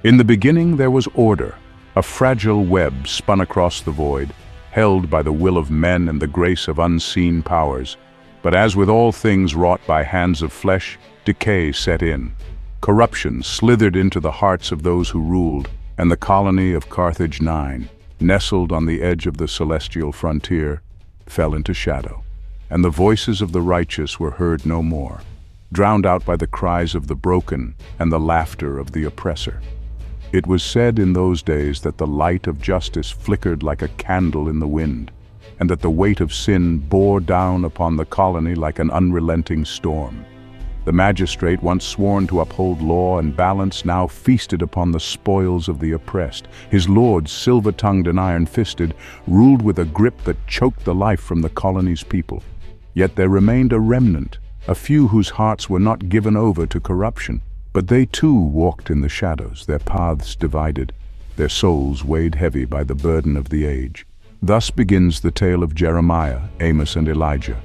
In the beginning there was order, a fragile web spun across the void, held by the will of men and the grace of unseen powers. But as with all things wrought by hands of flesh, decay set in. Corruption slithered into the hearts of those who ruled, and the colony of Carthage-9, nestled on the edge of the celestial frontier, fell into shadow, and the voices of the righteous were heard no more, drowned out by the cries of the broken and the laughter of the oppressor. It was said in those days that the light of justice flickered like a candle in the wind, and that the weight of sin bore down upon the colony like an unrelenting storm. The magistrate, once sworn to uphold law and balance, now feasted upon the spoils of the oppressed. His lords, silver-tongued and iron-fisted, ruled with a grip that choked the life from the colony's people. Yet there remained a remnant, a few whose hearts were not given over to corruption. But they too walked in the shadows, their paths divided, their souls weighed heavy by the burden of the age. Thus begins the tale of Jeremiah, Amos, and Elijah,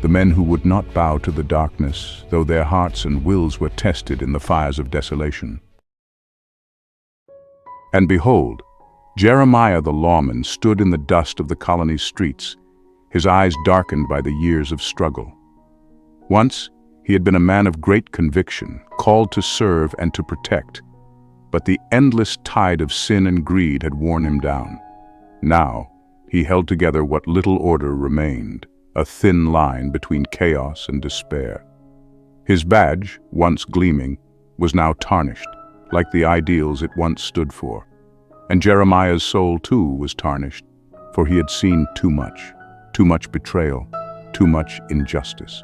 the men who would not bow to the darkness, though their hearts and wills were tested in the fires of desolation. And behold, Jeremiah the lawman stood in the dust of the colony's streets, his eyes darkened by the years of struggle. Once, he had been a man of great conviction, called to serve and to protect, but the endless tide of sin and greed had worn him down. Now, he held together what little order remained, a thin line between chaos and despair. His badge, once gleaming, was now tarnished, like the ideals it once stood for. And Jeremiah's soul too was tarnished, for he had seen too much betrayal, too much injustice.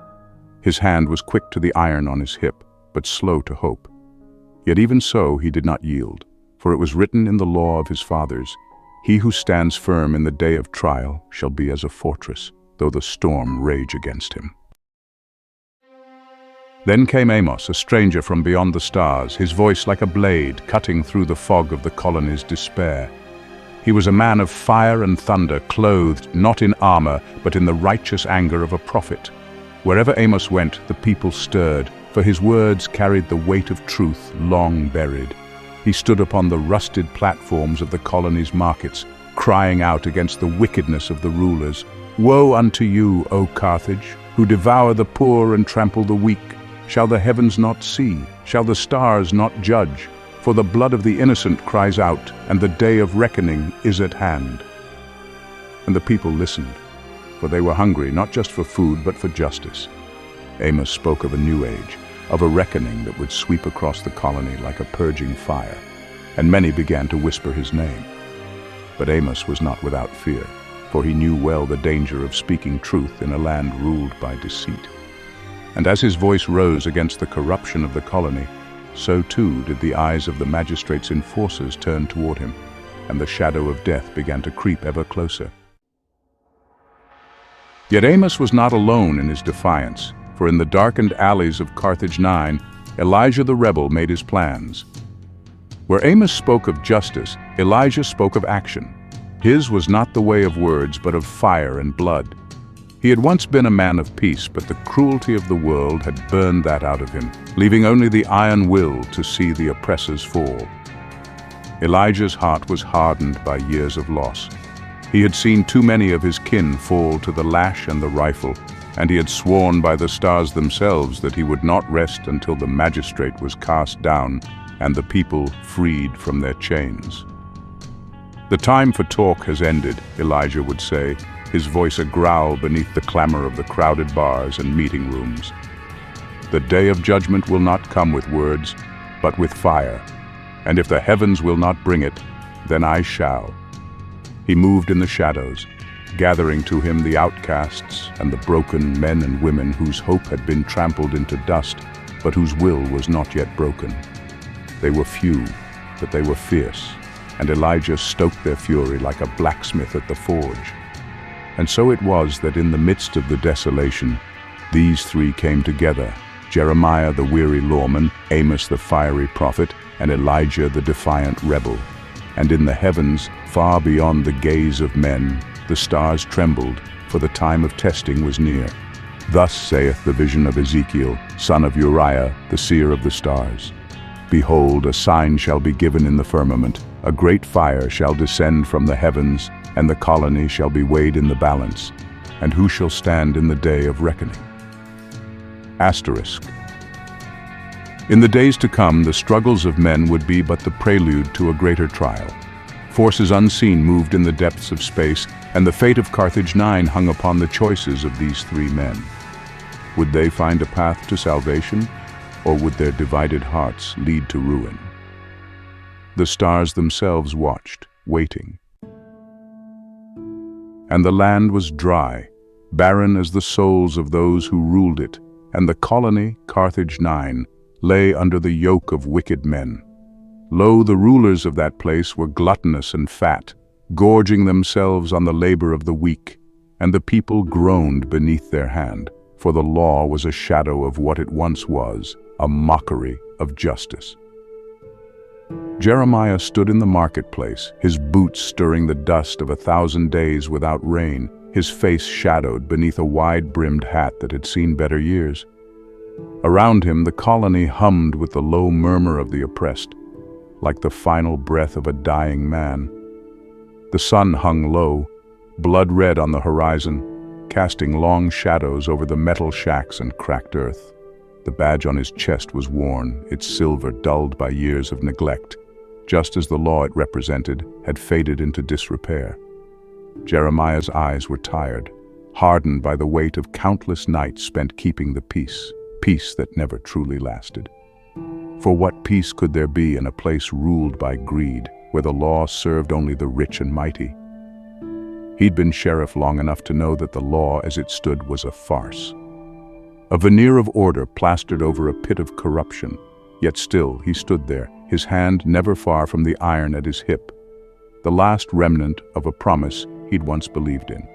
His hand was quick to the iron on his hip, but slow to hope. Yet even so he did not yield, for it was written in the law of his fathers, "He who stands firm in the day of trial shall be as a fortress, though the storm rage against him." Then came Amos, a stranger from beyond the stars, his voice like a blade cutting through the fog of the colony's despair. He was a man of fire and thunder, clothed not in armor, but in the righteous anger of a prophet. Wherever Amos went, the people stirred, for his words carried the weight of truth long buried. He stood upon the rusted platforms of the colony's markets, crying out against the wickedness of the rulers. "Woe unto you, O Carthage, who devour the poor and trample the weak! Shall the heavens not see? Shall the stars not judge? For the blood of the innocent cries out, and the day of reckoning is at hand." And the people listened, for they were hungry not just for food but for justice. Amos spoke of a new age, of a reckoning that would sweep across the colony like a purging fire, and many began to whisper his name. But Amos was not without fear, for he knew well the danger of speaking truth in a land ruled by deceit. And as his voice rose against the corruption of the colony, so too did the eyes of the magistrate's enforcers turn toward him, and the shadow of death began to creep ever closer. Yet Amos was not alone in his defiance, for in the darkened alleys of Carthage-9, Elijah the rebel made his plans. Where Amos spoke of justice, Elijah spoke of action. His was not the way of words, but of fire and blood. He had once been a man of peace, but the cruelty of the world had burned that out of him, leaving only the iron will to see the oppressors fall. Elijah's heart was hardened by years of loss. He had seen too many of his kin fall to the lash and the rifle, and he had sworn by the stars themselves that he would not rest until the magistrate was cast down and the people freed from their chains. "The time for talk has ended," Elijah would say, his voice a growl beneath the clamor of the crowded bars and meeting rooms. "The day of judgment will not come with words, but with fire, and if the heavens will not bring it, then I shall." He moved in the shadows, gathering to him the outcasts and the broken men and women whose hope had been trampled into dust, but whose will was not yet broken. They were few, but they were fierce, and Elijah stoked their fury like a blacksmith at the forge. And so it was that in the midst of the desolation, these three came together, Jeremiah the weary lawman, Amos the fiery prophet, and Elijah the defiant rebel. And in the heavens, far beyond the gaze of men, the stars trembled, for the time of testing was near. Thus saith the vision of Ezekiel, son of Uriah, the seer of the stars. Behold, a sign shall be given in the firmament, a great fire shall descend from the heavens, and the colony shall be weighed in the balance. And who shall stand in the day of reckoning? Asterisk. In the days to come, the struggles of men would be but the prelude to a greater trial. Forces unseen moved in the depths of space, and the fate of Carthage-9 hung upon the choices of these three men. Would they find a path to salvation, or would their divided hearts lead to ruin? The stars themselves watched, waiting. And the land was dry, barren as the souls of those who ruled it, and the colony, Carthage-9, lay under the yoke of wicked men. Lo, the rulers of that place were gluttonous and fat, gorging themselves on the labor of the weak, and the people groaned beneath their hand, for the law was a shadow of what it once was, a mockery of justice. Jeremiah stood in the marketplace, his boots stirring the dust of 1,000 days without rain, his face shadowed beneath a wide-brimmed hat that had seen better years. Around him, the colony hummed with the low murmur of the oppressed, like the final breath of a dying man. The sun hung low, blood-red on the horizon, casting long shadows over the metal shacks and cracked earth. The badge on his chest was worn, its silver dulled by years of neglect, just as the law it represented had faded into disrepair. Jeremiah's eyes were tired, hardened by the weight of countless nights spent keeping the peace that never truly lasted. For what peace could there be in a place ruled by greed, where the law served only the rich and mighty? He'd been sheriff long enough to know that the law as it stood was a farce. A veneer of order plastered over a pit of corruption, yet still he stood there, his hand never far from the iron at his hip, the last remnant of a promise he'd once believed in.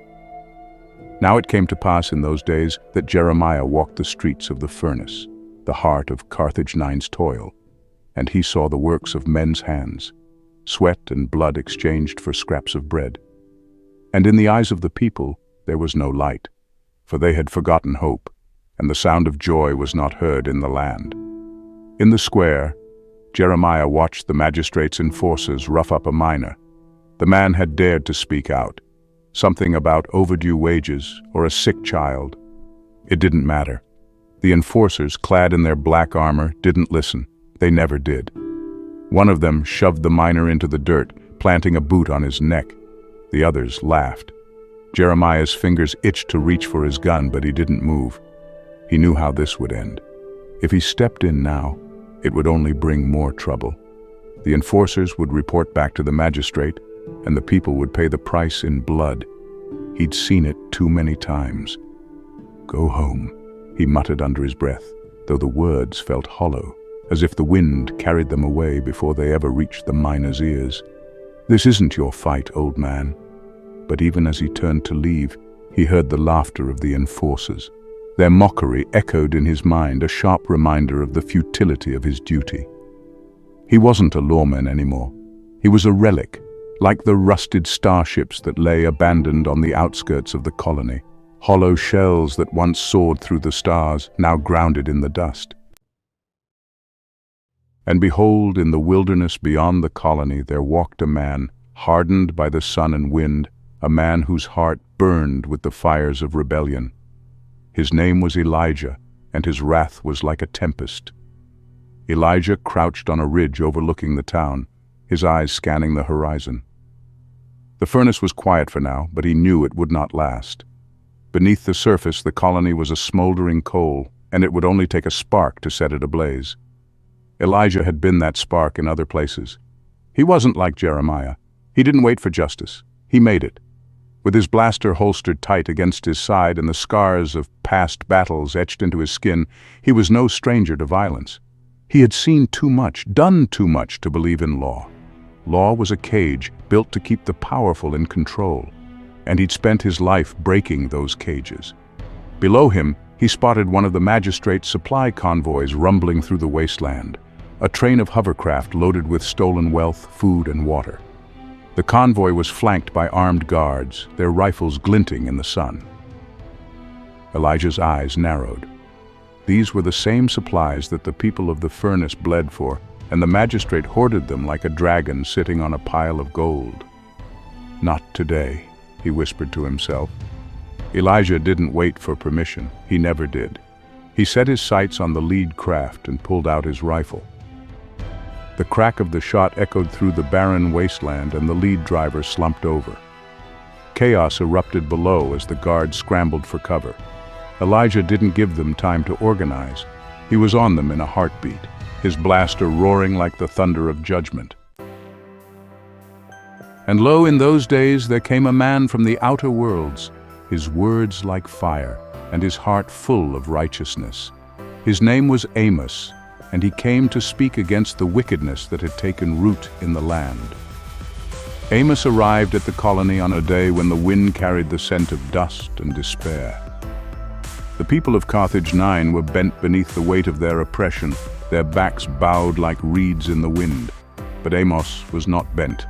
Now it came to pass in those days that Jeremiah walked the streets of the furnace, the heart of Carthage-9's toil, and he saw the works of men's hands, sweat and blood exchanged for scraps of bread. And in the eyes of the people there was no light, for they had forgotten hope, and the sound of joy was not heard in the land. In the square, Jeremiah watched the magistrates' enforcers rough up a miner. The man had dared to speak out, something about overdue wages or a sick child. It didn't matter. The enforcers, clad in their black armor, didn't listen. They never did. One of them shoved the miner into the dirt, planting a boot on his neck. The others laughed. Jeremiah's fingers itched to reach for his gun, but he didn't move. He knew how this would end. If he stepped in now, it would only bring more trouble. The enforcers would report back to the magistrate, and the people would pay the price in blood. He'd seen it too many times. "Go home," he muttered under his breath, though the words felt hollow, as if the wind carried them away before they ever reached the miner's ears. "This isn't your fight, old man." But even as he turned to leave, he heard the laughter of the enforcers. Their mockery echoed in his mind, a sharp reminder of the futility of his duty. He wasn't a lawman anymore. He was a relic, like the rusted starships that lay abandoned on the outskirts of the colony, hollow shells that once soared through the stars, now grounded in the dust. And behold, in the wilderness beyond the colony there walked a man, hardened by the sun and wind, a man whose heart burned with the fires of rebellion. His name was Elijah, and his wrath was like a tempest. Elijah crouched on a ridge overlooking the town, his eyes scanning the horizon. The furnace was quiet for now, but he knew it would not last. Beneath the surface, the colony was a smoldering coal, and it would only take a spark to set it ablaze. Elijah had been that spark in other places. He wasn't like Jeremiah. He didn't wait for justice. He made it. With his blaster holstered tight against his side and the scars of past battles etched into his skin, he was no stranger to violence. He had seen too much, done too much to believe in law. Law was a cage built to keep the powerful in control, and he'd spent his life breaking those cages. Below him, he spotted one of the magistrate's supply convoys rumbling through the wasteland, a train of hovercraft loaded with stolen wealth, food, and water. The convoy was flanked by armed guards, their rifles glinting in the sun. Elijah's eyes narrowed. These were the same supplies that the people of the furnace bled for, and the magistrate hoarded them like a dragon sitting on a pile of gold. "Not today," he whispered to himself. Elijah didn't wait for permission. He never did. He set his sights on the lead craft and pulled out his rifle. The crack of the shot echoed through the barren wasteland, and the lead driver slumped over. Chaos erupted below as the guards scrambled for cover. Elijah didn't give them time to organize. He was on them in a heartbeat, his blaster roaring like the thunder of judgment. And lo, in those days there came a man from the outer worlds, his words like fire, and his heart full of righteousness. His name was Amos, and he came to speak against the wickedness that had taken root in the land. Amos arrived at the colony on a day when the wind carried the scent of dust and despair. The people of Carthage-9 were bent beneath the weight of their oppression, their backs bowed like reeds in the wind. But Amos was not bent.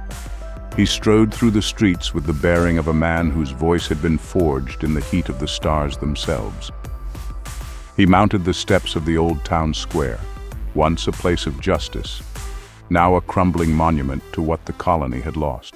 He strode through the streets with the bearing of a man whose voice had been forged in the heat of the stars themselves. He mounted the steps of the old town square, once a place of justice, now a crumbling monument to what the colony had lost.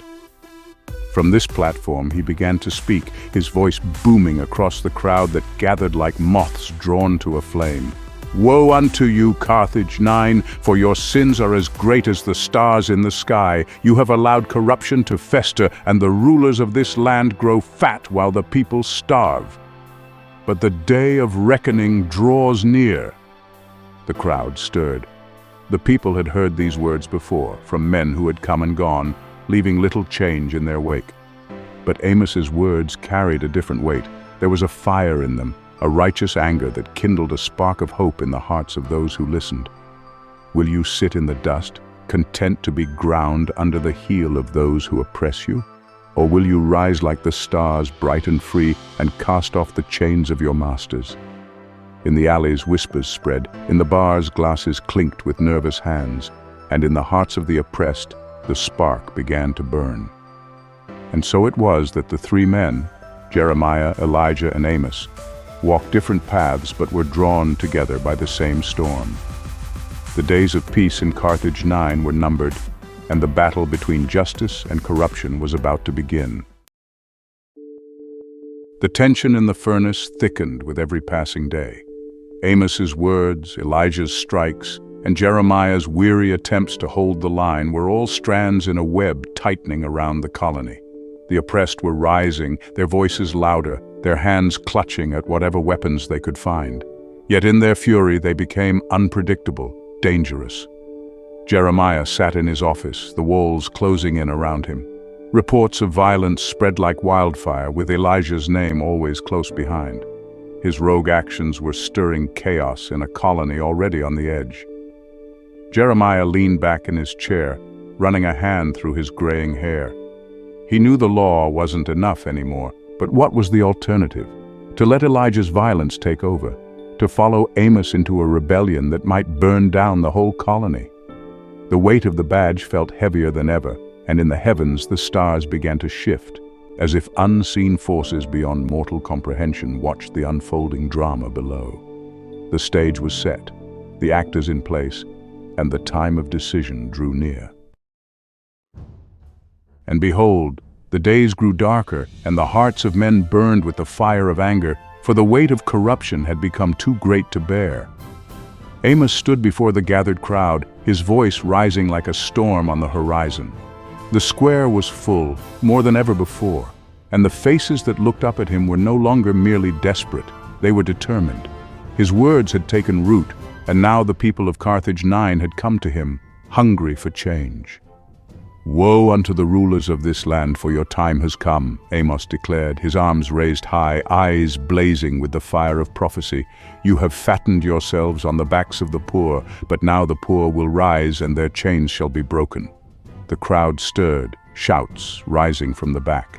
From this platform he began to speak, his voice booming across the crowd that gathered like moths drawn to a flame. "Woe unto you, Carthage-9, for your sins are as great as the stars in the sky. You have allowed corruption to fester, and the rulers of this land grow fat while the people starve. But the day of reckoning draws near." The crowd stirred. The people had heard these words before, from men who had come and gone, leaving little change in their wake. But Amos's words carried a different weight. There was a fire in them, a righteous anger that kindled a spark of hope in the hearts of those who listened. Will you sit in the dust, content to be ground under the heel of those who oppress you? Or will you rise like the stars, bright and free, and cast off the chains of your masters? In the alleys whispers spread, in the bars glasses clinked with nervous hands, and in the hearts of the oppressed the spark began to burn. And so it was that the three men, Jeremiah, Elijah, and Amos, walked different paths but were drawn together by the same storm. The days of peace in Carthage-9 were numbered, and the battle between justice and corruption was about to begin. The tension in the furnace thickened with every passing day. Amos's words, Elijah's strikes, and Jeremiah's weary attempts to hold the line were all strands in a web tightening around the colony. The oppressed were rising, their voices louder, their hands clutching at whatever weapons they could find. Yet in their fury they became unpredictable, dangerous. Jeremiah sat in his office, the walls closing in around him. Reports of violence spread like wildfire, with Elijah's name always close behind. His rogue actions were stirring chaos in a colony already on the edge. Jeremiah leaned back in his chair, running a hand through his graying hair. He knew the law wasn't enough anymore, but what was the alternative? To let Elijah's violence take over, to follow Amos into a rebellion that might burn down the whole colony. The weight of the badge felt heavier than ever, and in the heavens the stars began to shift, as if unseen forces beyond mortal comprehension watched the unfolding drama below. The stage was set, the actors in place, and the time of decision drew near. And behold, the days grew darker, and the hearts of men burned with the fire of anger, for the weight of corruption had become too great to bear. Amos stood before the gathered crowd, his voice rising like a storm on the horizon. The square was full, more than ever before, and the faces that looked up at him were no longer merely desperate, they were determined. His words had taken root, and now the people of Carthage-9 had come to him, hungry for change. "Woe unto the rulers of this land, for your time has come," Amos declared, his arms raised high, eyes blazing with the fire of prophecy. "You have fattened yourselves on the backs of the poor, but now the poor will rise and their chains shall be broken." The crowd stirred, shouts rising from the back.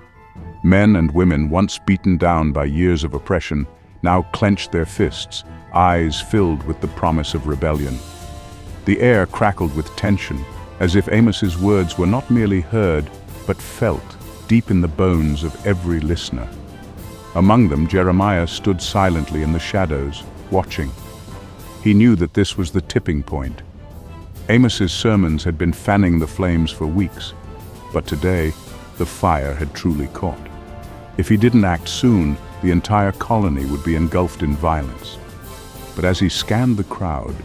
Men and women, once beaten down by years of oppression, now clenched their fists, eyes filled with the promise of rebellion. The air crackled with tension, as if Amos's words were not merely heard, but felt deep in the bones of every listener. Among them, Jeremiah stood silently in the shadows, watching. He knew that this was the tipping point. Amos's sermons had been fanning the flames for weeks, but today, the fire had truly caught. If he didn't act soon, the entire colony would be engulfed in violence. But as he scanned the crowd,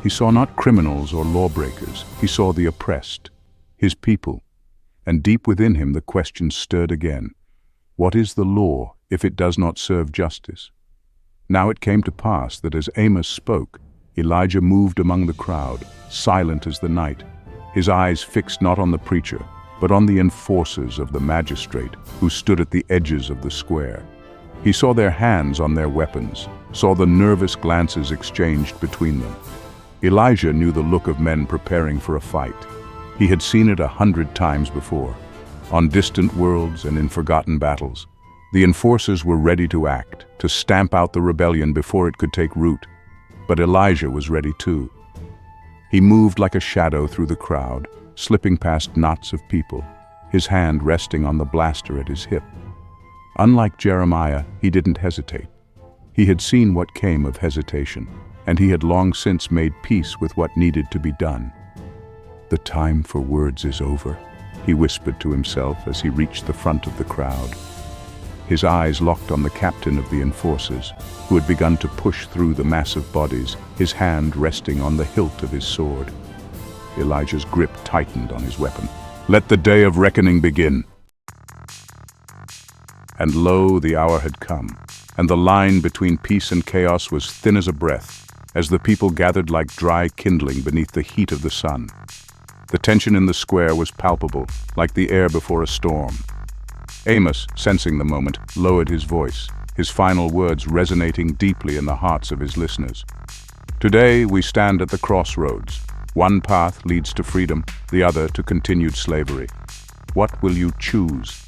he saw not criminals or lawbreakers. He saw the oppressed, his people. And deep within him the question stirred again. What is the law if it does not serve justice? Now it came to pass that as Amos spoke, Elijah moved among the crowd, silent as the night, his eyes fixed not on the preacher, but on the enforcers of the magistrate who stood at the edges of the square. He saw their hands on their weapons, saw the nervous glances exchanged between them. Elijah knew the look of men preparing for a fight. He had seen it 100 times before, on distant worlds and in forgotten battles. The enforcers were ready to act, to stamp out the rebellion before it could take root. But Elijah was ready too. He moved like a shadow through the crowd, slipping past knots of people, his hand resting on the blaster at his hip. Unlike Jeremiah, he didn't hesitate. He had seen what came of hesitation, and he had long since made peace with what needed to be done. "The time for words is over," he whispered to himself as he reached the front of the crowd. His eyes locked on the captain of the enforcers, who had begun to push through the massive bodies, his hand resting on the hilt of his sword. Elijah's grip tightened on his weapon. "Let the day of reckoning begin." And lo, the hour had come, and the line between peace and chaos was thin as a breath, as the people gathered like dry kindling beneath the heat of the sun. The tension in the square was palpable, like the air before a storm. Amos, sensing the moment, lowered his voice, his final words resonating deeply in the hearts of his listeners. "Today we stand at the crossroads. One path leads to freedom, the other to continued slavery. What will you choose?"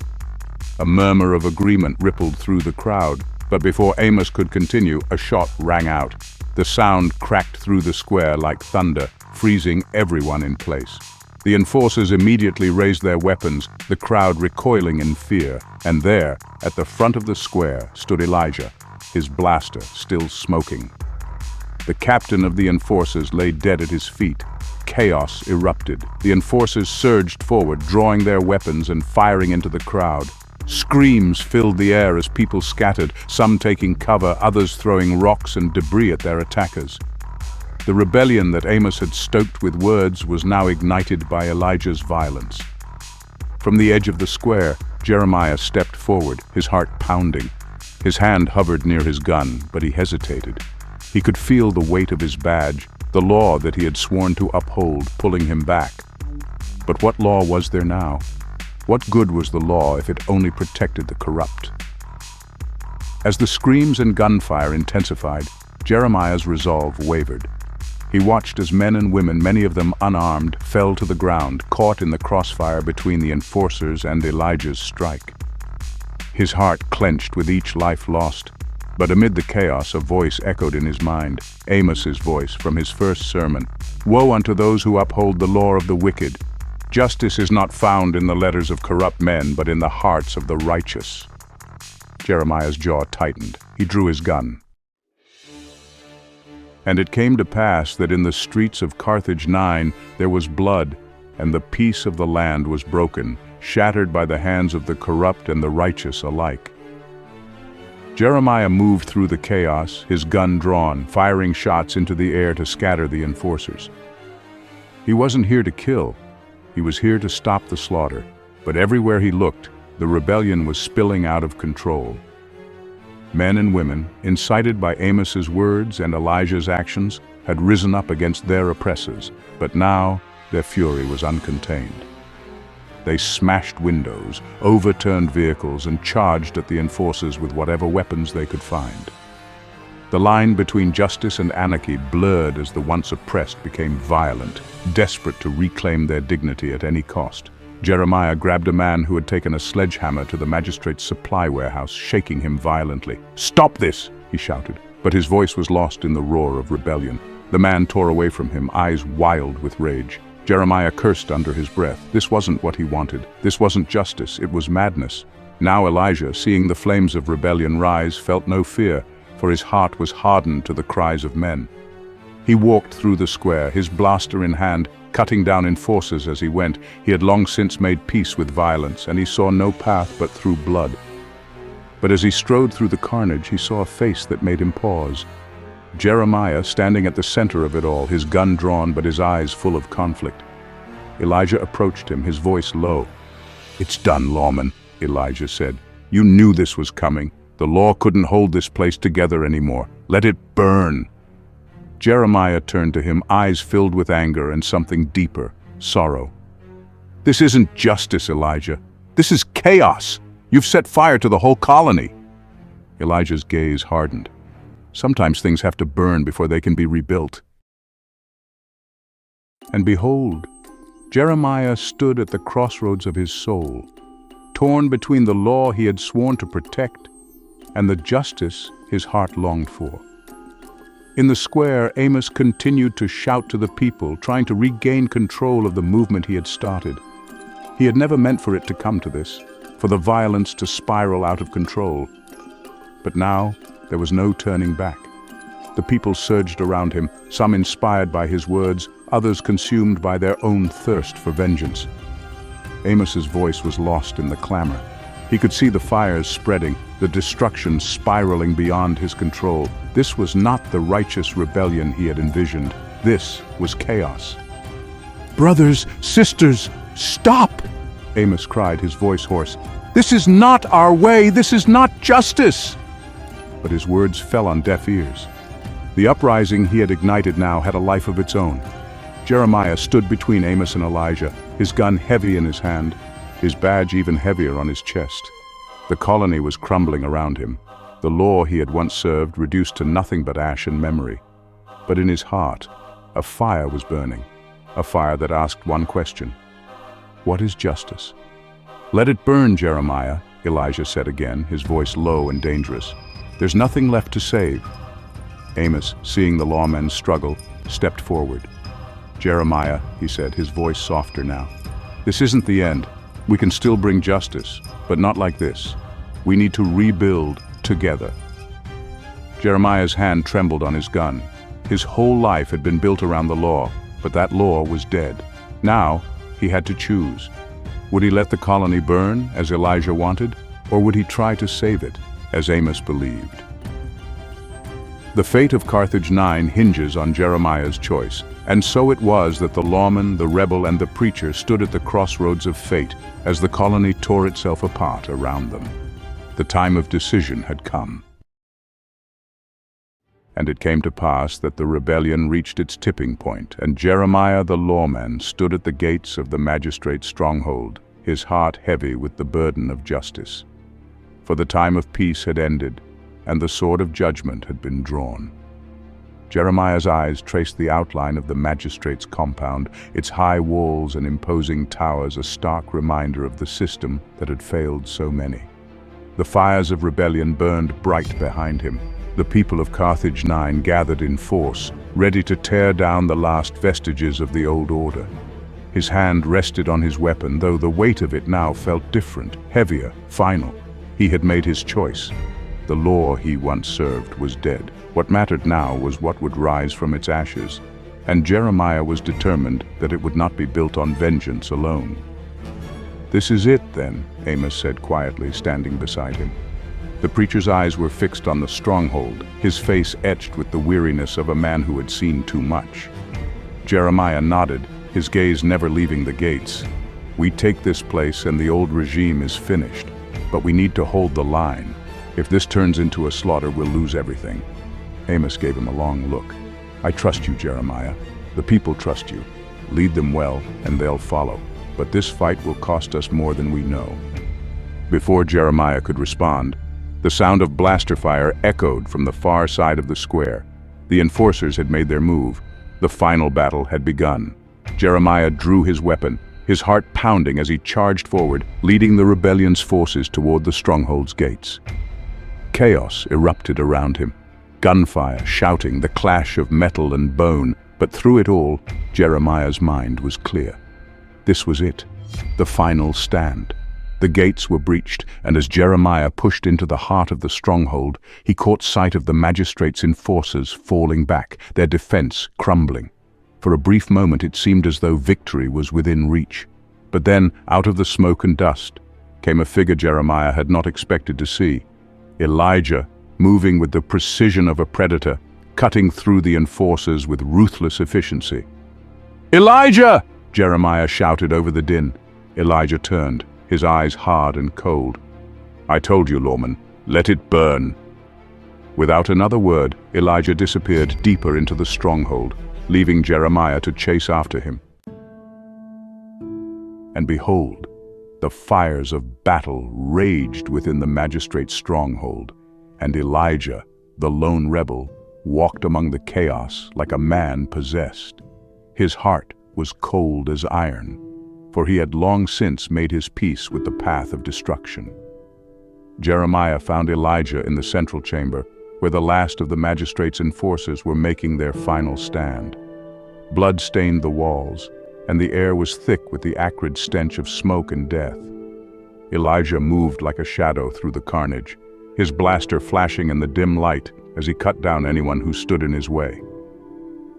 A murmur of agreement rippled through the crowd, but before Amos could continue, a shot rang out. The sound cracked through the square like thunder, freezing everyone in place. The enforcers immediately raised their weapons, the crowd recoiling in fear, and there, at the front of the square, stood Elijah, his blaster still smoking. The captain of the enforcers lay dead at his feet. Chaos erupted. The enforcers surged forward, drawing their weapons and firing into the crowd. Screams filled the air as people scattered, some taking cover, others throwing rocks and debris at their attackers. The rebellion that Amos had stoked with words was now ignited by Elijah's violence. From the edge of the square, Jeremiah stepped forward, his heart pounding. His hand hovered near his gun, but he hesitated. He could feel the weight of his badge, the law that he had sworn to uphold, pulling him back. But what law was there now? What good was the law if it only protected the corrupt? As the screams and gunfire intensified, Jeremiah's resolve wavered. He watched as men and women, many of them unarmed, fell to the ground, caught in the crossfire between the enforcers and Elijah's strike. His heart clenched with each life lost, but amid the chaos a voice echoed in his mind, Amos's voice from his first sermon. "Woe unto those who uphold the law of the wicked. Justice is not found in the letters of corrupt men, but in the hearts of the righteous." Jeremiah's jaw tightened. He drew his gun. "And it came to pass that in the streets of Carthage-9 there was blood, and the peace of the land was broken, shattered by the hands of the corrupt and the righteous alike." Jeremiah moved through the chaos, his gun drawn, firing shots into the air to scatter the enforcers. He wasn't here to kill. He was here to stop the slaughter, but everywhere he looked, the rebellion was spilling out of control. Men and women, incited by Amos's words and Elijah's actions, had risen up against their oppressors, but now their fury was uncontained. They smashed windows, overturned vehicles, and charged at the enforcers with whatever weapons they could find. The line between justice and anarchy blurred as the once oppressed became violent, desperate to reclaim their dignity at any cost. Jeremiah grabbed a man who had taken a sledgehammer to the magistrate's supply warehouse, shaking him violently. "Stop this!" he shouted, but his voice was lost in the roar of rebellion. The man tore away from him, eyes wild with rage. Jeremiah cursed under his breath. This wasn't what he wanted. This wasn't justice, it was madness. Now Elijah, seeing the flames of rebellion rise, felt no fear, for his heart was hardened to the cries of men. He walked through the square, his blaster in hand, cutting down enforcers as he went. He had long since made peace with violence, and he saw no path but through blood. But as he strode through the carnage, he saw a face that made him pause. Jeremiah, standing at the center of it all, his gun drawn but his eyes full of conflict. Elijah approached him, his voice low. "It's done, lawman," Elijah said. "You knew this was coming. The law couldn't hold this place together anymore. Let it burn." Jeremiah turned to him, eyes filled with anger and something deeper, sorrow. "This isn't justice, Elijah. This is chaos. You've set fire to the whole colony." Elijah's gaze hardened. Sometimes things have to burn before they can be rebuilt. And behold, Jeremiah stood at the crossroads of his soul, torn between the law he had sworn to protect and the justice his heart longed for. In the square, Amos continued to shout to the people, trying to regain control of the movement he had started. He had never meant for it to come to this, for the violence to spiral out of control. But now, there was no turning back. The people surged around him, some inspired by his words, others consumed by their own thirst for vengeance. Amos's voice was lost in the clamor. He could see the fires spreading, the destruction spiraling beyond his control. This was not the righteous rebellion he had envisioned. This was chaos. "Brothers, sisters, stop!" Amos cried, his voice hoarse. "This is not our way. This is not justice." But his words fell on deaf ears. The uprising he had ignited now had a life of its own. Jeremiah stood between Amos and Elijah, his gun heavy in his hand, his badge even heavier on his chest. The colony was crumbling around him. The law he had once served reduced to nothing but ash and memory. But in his heart, a fire was burning, a fire that asked one question: what is justice? "Let it burn, Jeremiah," Elijah said again, his voice low and dangerous. "There's nothing left to save." Amos, seeing the lawman's struggle, stepped forward. "Jeremiah," he said, his voice softer now, "this isn't the end. We can still bring justice, but not like this. We need to rebuild together." Jeremiah's hand trembled on his gun. His whole life had been built around the law, but that law was dead. Now, he had to choose. Would he let the colony burn, as Elijah wanted, or would he try to save it, as Amos believed? The fate of Carthage-9 hinges on Jeremiah's choice, and so it was that the lawman, the rebel, and the preacher stood at the crossroads of fate as the colony tore itself apart around them. The time of decision had come. And it came to pass that the rebellion reached its tipping point, and Jeremiah the lawman stood at the gates of the magistrate's stronghold, his heart heavy with the burden of justice. For the time of peace had ended, and the sword of judgment had been drawn. Jeremiah's eyes traced the outline of the magistrate's compound, its high walls and imposing towers a stark reminder of the system that had failed so many. The fires of rebellion burned bright behind him. The people of Carthage-9 gathered in force, ready to tear down the last vestiges of the old order. His hand rested on his weapon, though the weight of it now felt different, heavier, final. He had made his choice. The law he once served was dead. What mattered now was what would rise from its ashes, and Jeremiah was determined that it would not be built on vengeance alone. "This is it, then," Amos said quietly, standing beside him. The preacher's eyes were fixed on the stronghold, his face etched with the weariness of a man who had seen too much. Jeremiah nodded, his gaze never leaving the gates. "We take this place and the old regime is finished, but we need to hold the line. If this turns into a slaughter, we'll lose everything." Amos gave him a long look. "I trust you, Jeremiah. The people trust you. Lead them well, and they'll follow. But this fight will cost us more than we know." Before Jeremiah could respond, the sound of blaster fire echoed from the far side of the square. The enforcers had made their move. The final battle had begun. Jeremiah drew his weapon, his heart pounding as he charged forward, leading the rebellion's forces toward the stronghold's gates. Chaos erupted around him. Gunfire, shouting, the clash of metal and bone, but through it all, Jeremiah's mind was clear. This was it, the final stand. The gates were breached, and as Jeremiah pushed into the heart of the stronghold, he caught sight of the magistrates' enforcers falling back, their defense crumbling. For a brief moment it seemed as though victory was within reach. But then, out of the smoke and dust, came a figure Jeremiah had not expected to see. Elijah, moving with the precision of a predator, cutting through the enforcers with ruthless efficiency. "Elijah!" Jeremiah shouted over the din. Elijah turned, his eyes hard and cold. "I told you, lawman, let it burn." Without another word, Elijah disappeared deeper into the stronghold, leaving Jeremiah to chase after him. And behold, the fires of battle raged within the magistrate's stronghold, and Elijah, the lone rebel, walked among the chaos like a man possessed. His heart was cold as iron, for he had long since made his peace with the path of destruction. Jeremiah found Elijah in the central chamber, where the last of the magistrate's enforcers were making their final stand. Blood stained the walls, and the air was thick with the acrid stench of smoke and death. Elijah moved like a shadow through the carnage, his blaster flashing in the dim light as he cut down anyone who stood in his way.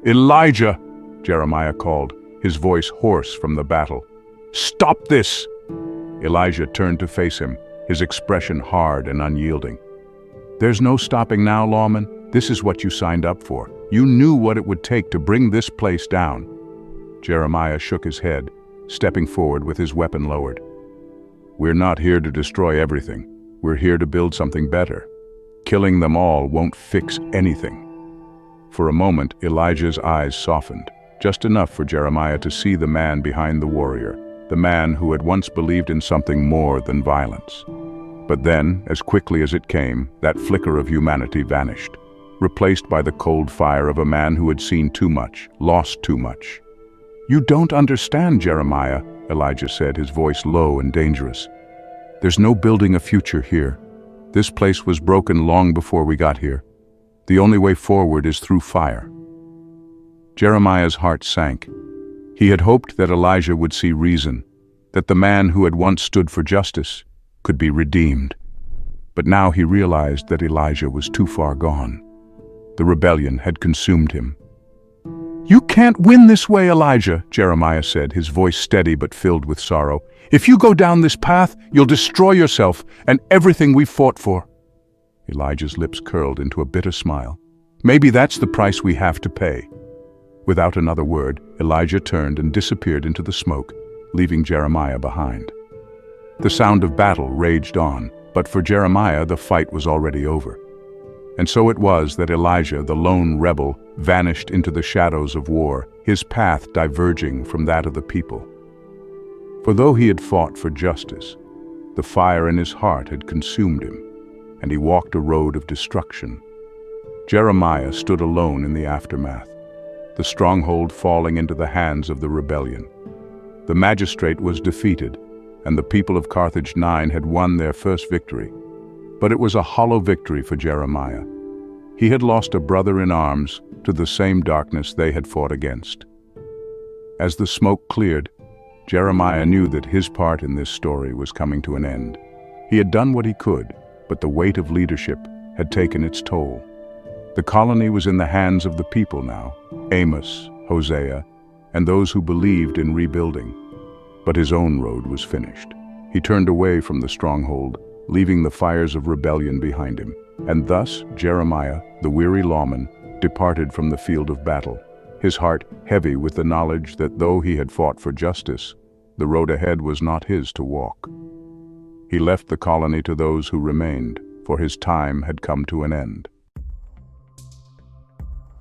"Elijah!" Jeremiah called, his voice hoarse from the battle. "Stop this!" Elijah turned to face him, his expression hard and unyielding. "There's no stopping now, lawman. This is what you signed up for. You knew what it would take to bring this place down." Jeremiah shook his head, stepping forward with his weapon lowered. "We're not here to destroy everything. We're here to build something better. Killing them all won't fix anything." For a moment, Elijah's eyes softened, just enough for Jeremiah to see the man behind the warrior, the man who had once believed in something more than violence. But then, as quickly as it came, that flicker of humanity vanished, replaced by the cold fire of a man who had seen too much, lost too much. "You don't understand, Jeremiah," Elijah said, his voice low and dangerous. "There's no building a future here. This place was broken long before we got here. The only way forward is through fire." Jeremiah's heart sank. He had hoped that Elijah would see reason, that the man who had once stood for justice could be redeemed. But now he realized that Elijah was too far gone. The rebellion had consumed him. "You can't win this way, Elijah," Jeremiah said, his voice steady but filled with sorrow. "If you go down this path, you'll destroy yourself and everything we've fought for." Elijah's lips curled into a bitter smile. "Maybe that's the price we have to pay." Without another word, Elijah turned and disappeared into the smoke, leaving Jeremiah behind. The sound of battle raged on, but for Jeremiah the fight was already over. And so it was that Elijah, the lone rebel, vanished into the shadows of war, his path diverging from that of the people. For though he had fought for justice, the fire in his heart had consumed him, and he walked a road of destruction. Jeremiah stood alone in the aftermath, the stronghold falling into the hands of the rebellion. The magistrate was defeated, and the people of Carthage-9 had won their first victory. But it was a hollow victory for Jeremiah. He had lost a brother in arms to the same darkness they had fought against. As the smoke cleared, Jeremiah knew that his part in this story was coming to an end. He had done what he could, but the weight of leadership had taken its toll. The colony was in the hands of the people now, Amos, Hosea, and those who believed in rebuilding. But his own road was finished. He turned away from the stronghold, leaving the fires of rebellion behind him. And thus Jeremiah, the weary lawman, departed from the field of battle, his heart heavy with the knowledge that though he had fought for justice, the road ahead was not his to walk. He left the colony to those who remained, for his time had come to an end.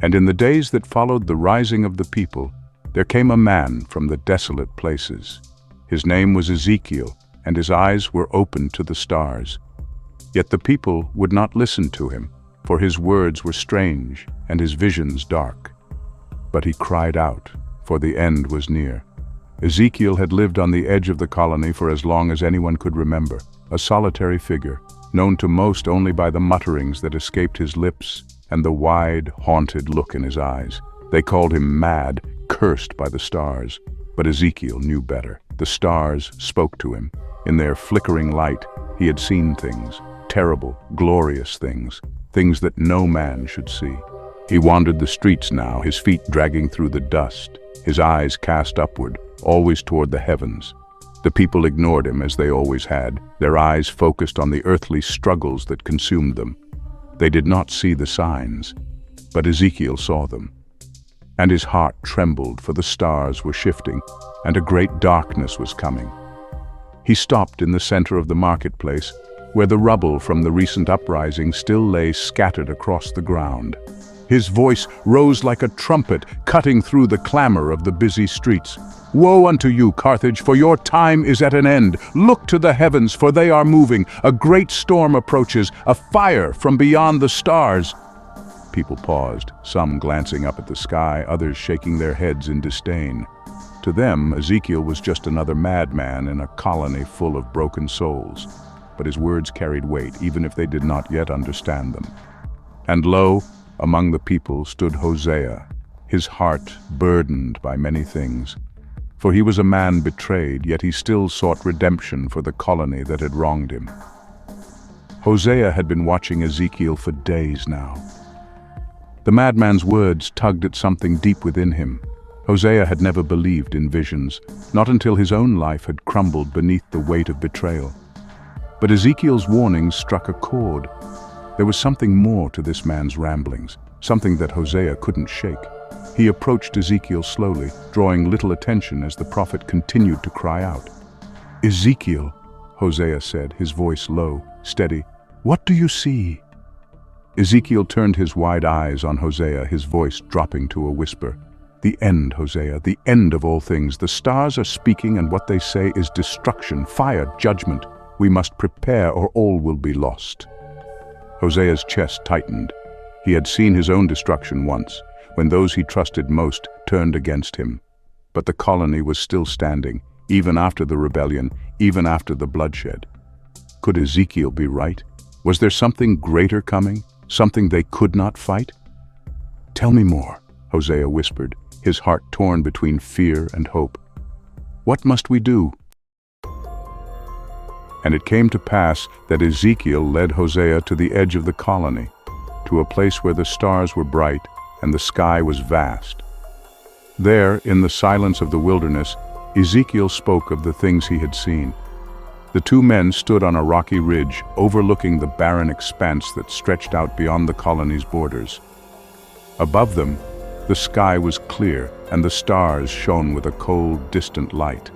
And in the days that followed the rising of the people, there came a man from the desolate places. His name was Ezekiel, and his eyes were opened to the stars. Yet the people would not listen to him, for his words were strange and his visions dark. But he cried out, for the end was near. Ezekiel had lived on the edge of the colony for as long as anyone could remember, a solitary figure, known to most only by the mutterings that escaped his lips and the wide, haunted look in his eyes. They called him mad, cursed by the stars. But Ezekiel knew better. The stars spoke to him. In their flickering light, he had seen things, terrible, glorious things, things that no man should see. He wandered the streets now, his feet dragging through the dust, his eyes cast upward, always toward the heavens. The people ignored him as they always had, their eyes focused on the earthly struggles that consumed them. They did not see the signs, but Ezekiel saw them. And his heart trembled, for the stars were shifting, and a great darkness was coming. He stopped in the center of the marketplace, where the rubble from the recent uprising still lay scattered across the ground. His voice rose like a trumpet, cutting through the clamor of the busy streets. "Woe unto you, Carthage, for your time is at an end. Look to the heavens, for they are moving. A great storm approaches, a fire from beyond the stars." People paused, some glancing up at the sky, others shaking their heads in disdain. To them, Ezekiel was just another madman in a colony full of broken souls. But his words carried weight, even if they did not yet understand them. And lo, among the people stood Hosea, his heart burdened by many things. For he was a man betrayed, yet he still sought redemption for the colony that had wronged him. Hosea had been watching Ezekiel for days now. The madman's words tugged at something deep within him. Hosea had never believed in visions, not until his own life had crumbled beneath the weight of betrayal. But Ezekiel's warnings struck a chord. There was something more to this man's ramblings, something that Hosea couldn't shake. He approached Ezekiel slowly, drawing little attention as the prophet continued to cry out. "Ezekiel," Hosea said, his voice low, steady, "what do you see?" Ezekiel turned his wide eyes on Hosea, his voice dropping to a whisper. "The end, Hosea, the end of all things. The stars are speaking, and what they say is destruction, fire, judgment. We must prepare, or all will be lost." Hosea's chest tightened. He had seen his own destruction once, when those he trusted most turned against him. But the colony was still standing, even after the rebellion, even after the bloodshed. Could Ezekiel be right? Was there something greater coming, something they could not fight? "Tell me more," Hosea whispered, his heart torn between fear and hope. "What must we do?" And it came to pass that Ezekiel led Hosea to the edge of the colony, to a place where the stars were bright and the sky was vast. There, in the silence of the wilderness, Ezekiel spoke of the things he had seen. The two men stood on a rocky ridge, overlooking the barren expanse that stretched out beyond the colony's borders. Above them, the sky was clear, and the stars shone with a cold, distant light.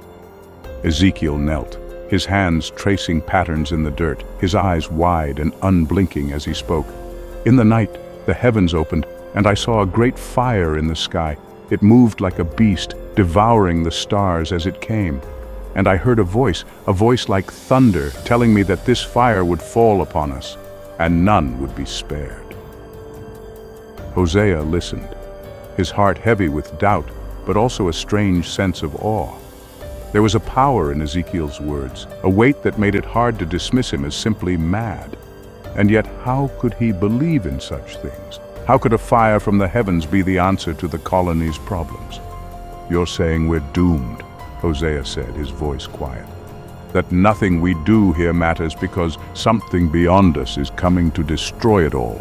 Ezekiel knelt, his hands tracing patterns in the dirt, his eyes wide and unblinking as he spoke. "In the night, the heavens opened, and I saw a great fire in the sky. It moved like a beast, devouring the stars as it came. And I heard a voice like thunder, telling me that this fire would fall upon us, and none would be spared." Hosea listened, his heart heavy with doubt, but also a strange sense of awe. There was a power in Ezekiel's words, a weight that made it hard to dismiss him as simply mad. And yet, how could he believe in such things? How could a fire from the heavens be the answer to the colony's problems? "You're saying we're doomed," Hosea said, his voice quiet. "That nothing we do here matters because something beyond us is coming to destroy it all."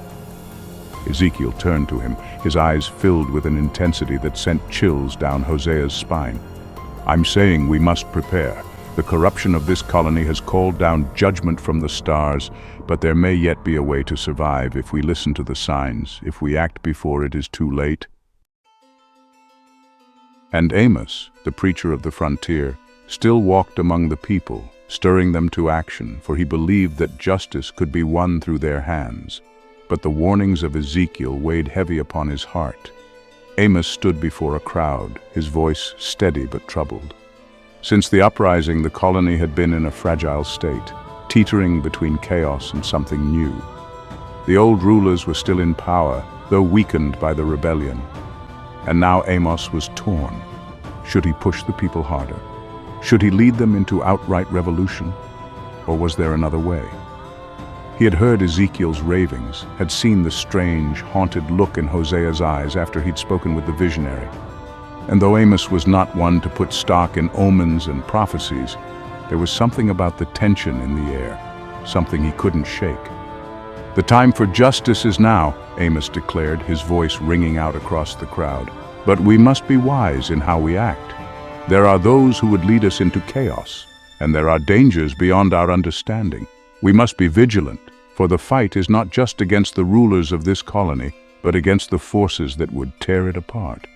Ezekiel turned to him, his eyes filled with an intensity that sent chills down Hosea's spine. "I'm saying we must prepare. The corruption of this colony has called down judgment from the stars, but there may yet be a way to survive if we listen to the signs, if we act before it is too late." And Amos, the preacher of the frontier, still walked among the people, stirring them to action, for he believed that justice could be won through their hands. But the warnings of Ezekiel weighed heavy upon his heart. Amos stood before a crowd, his voice steady but troubled. Since the uprising, the colony had been in a fragile state, teetering between chaos and something new. The old rulers were still in power, though weakened by the rebellion. And now Amos was torn. Should he push the people harder? Should he lead them into outright revolution? Or was there another way? He had heard Ezekiel's ravings, had seen the strange, haunted look in Hosea's eyes after he'd spoken with the visionary. And though Amos was not one to put stock in omens and prophecies, There was something about the tension in the air, something he couldn't shake. "The time for justice is now," Amos declared, his voice ringing out across the crowd. "But we must be wise in how we act. There are those who would lead us into chaos, and there are dangers beyond our understanding. We must be vigilant, for the fight is not just against the rulers of this colony, but against the forces that would tear it apart."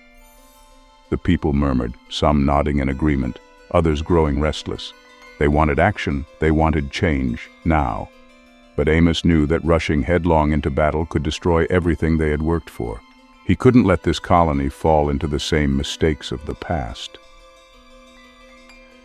The people murmured, some nodding in agreement, others growing restless. They wanted action, they wanted change, now. But Amos knew that rushing headlong into battle could destroy everything they had worked for. He couldn't let this colony fall into the same mistakes of the past.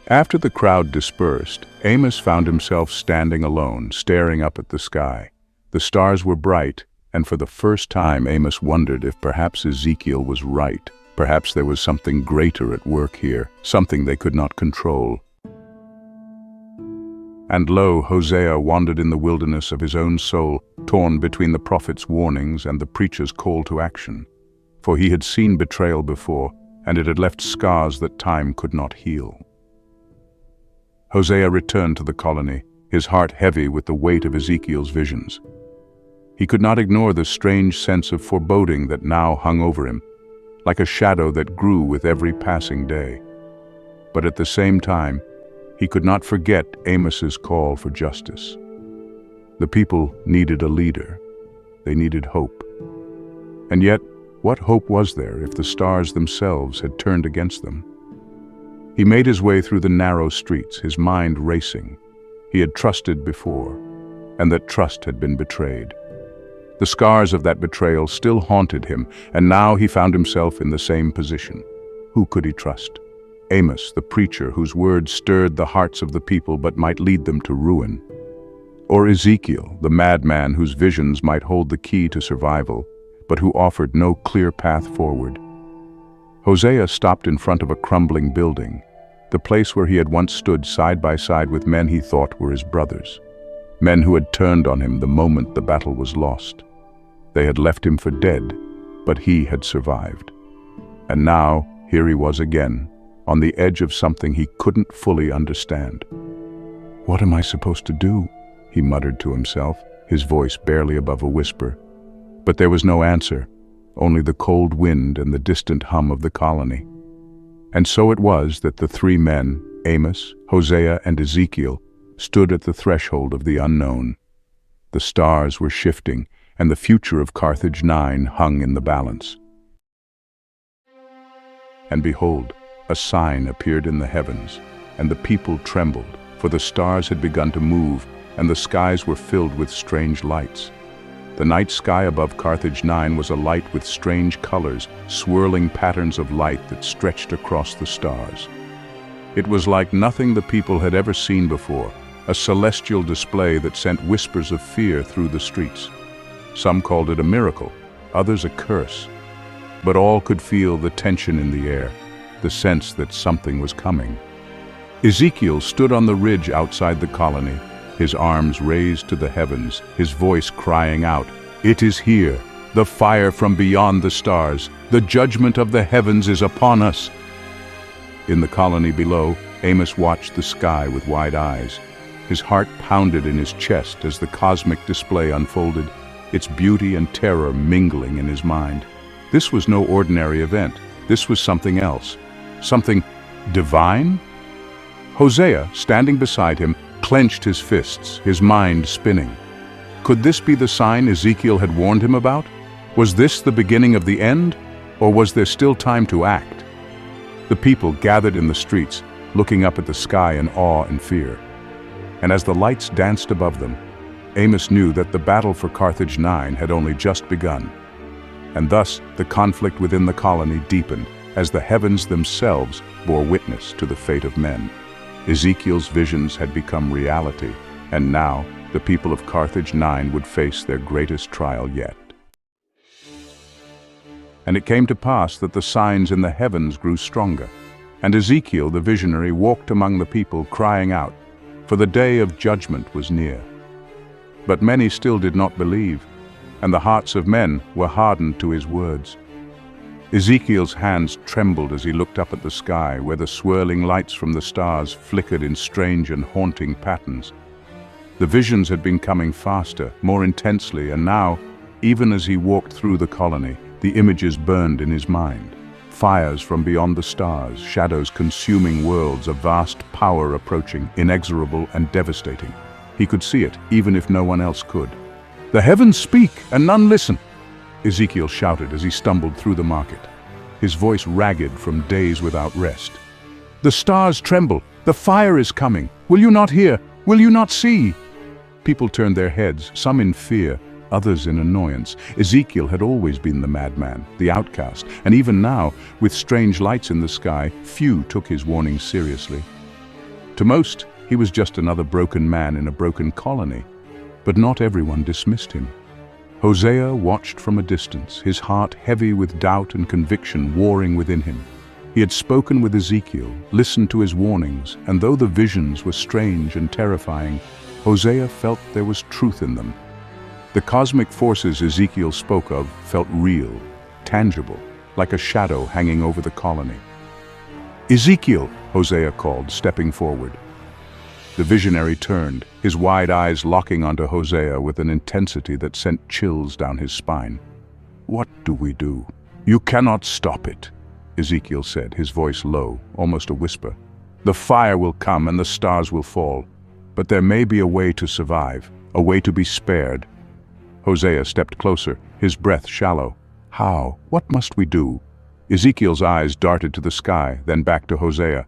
After the crowd dispersed, Amos found himself standing alone, staring up at the sky. The stars were bright, and for the first time Amos wondered if perhaps Ezekiel was right. Perhaps there was something greater at work here, something they could not control. And lo, Hosea wandered in the wilderness of his own soul, torn between the prophet's warnings and the preacher's call to action. For he had seen betrayal before, and it had left scars that time could not heal. Hosea returned to the colony, his heart heavy with the weight of Ezekiel's visions. He could not ignore the strange sense of foreboding that now hung over him, like a shadow that grew with every passing day. But at the same time, he could not forget Amos's call for justice. The people needed a leader. They needed hope. And yet, what hope was there if the stars themselves had turned against them? He made his way through the narrow streets, his mind racing. He had trusted before, and that trust had been betrayed. The scars of that betrayal still haunted him, and now he found himself in the same position. Who could he trust? Amos, the preacher, whose words stirred the hearts of the people but might lead them to ruin. Or Ezekiel, the madman whose visions might hold the key to survival, but who offered no clear path forward. Hosea stopped in front of a crumbling building, the place where he had once stood side by side with men he thought were his brothers. Men who had turned on him the moment the battle was lost. They had left him for dead, but he had survived. And now, here he was again, on the edge of something he couldn't fully understand. "What am I supposed to do?" he muttered to himself, his voice barely above a whisper. But there was no answer, only the cold wind and the distant hum of the colony. And so it was that the three men, Amos, Hosea, and Ezekiel, stood at the threshold of the unknown. The stars were shifting, and the future of Carthage-9 hung in the balance. And behold, a sign appeared in the heavens, and the people trembled, for the stars had begun to move, and the skies were filled with strange lights. The night sky above Carthage-9 was alight with strange colors, swirling patterns of light that stretched across the stars. It was like nothing the people had ever seen before, a celestial display that sent whispers of fear through the streets. Some called it a miracle, others a curse. But all could feel the tension in the air, the sense that something was coming. Ezekiel stood on the ridge outside the colony, his arms raised to the heavens, his voice crying out, "It is here, the fire from beyond the stars, the judgment of the heavens is upon us." In the colony below, Amos watched the sky with wide eyes. His heart pounded in his chest as the cosmic display unfolded, its beauty and terror mingling in his mind. This was no ordinary event. This was something else. Something divine? Hosea, standing beside him, clenched his fists, his mind spinning. Could this be the sign Ezekiel had warned him about? Was this the beginning of the end, or was there still time to act? The people gathered in the streets, looking up at the sky in awe and fear. And as the lights danced above them, Amos knew that the battle for Carthage-9 had only just begun. And thus, the conflict within the colony deepened, as the heavens themselves bore witness to the fate of men. Ezekiel's visions had become reality, and now the people of Carthage-9 would face their greatest trial yet. And it came to pass that the signs in the heavens grew stronger, and Ezekiel the visionary walked among the people crying out, for the day of judgment was near. But many still did not believe, and the hearts of men were hardened to his words. Ezekiel's hands trembled as he looked up at the sky, where the swirling lights from the stars flickered in strange and haunting patterns. The visions had been coming faster, more intensely, and now, even as he walked through the colony, the images burned in his mind. Fires from beyond the stars, shadows consuming worlds, a vast power approaching, inexorable and devastating. He could see it, even if no one else could. "The heavens speak, and none listen," Ezekiel shouted as he stumbled through the market, his voice ragged from days without rest. "The stars tremble, the fire is coming. Will you not hear? Will you not see?" People turned their heads, some in fear, others in annoyance. Ezekiel had always been the madman, the outcast, and even now, with strange lights in the sky, few took his warnings seriously. To most, he was just another broken man in a broken colony, but not everyone dismissed him. Hosea watched from a distance, his heart heavy with doubt and conviction warring within him. He had spoken with Ezekiel, listened to his warnings, and though the visions were strange and terrifying, Hosea felt there was truth in them. The cosmic forces Ezekiel spoke of felt real, tangible, like a shadow hanging over the colony. "Ezekiel," Hosea called, stepping forward. The visionary turned, his wide eyes locking onto Hosea with an intensity that sent chills down his spine. "What do we do?" "You cannot stop it," Ezekiel said, his voice low, almost a whisper. "The fire will come and the stars will fall, but there may be a way to survive, a way to be spared." Hosea stepped closer, his breath shallow. "How? What must we do?" Ezekiel's eyes darted to the sky, then back to Hosea.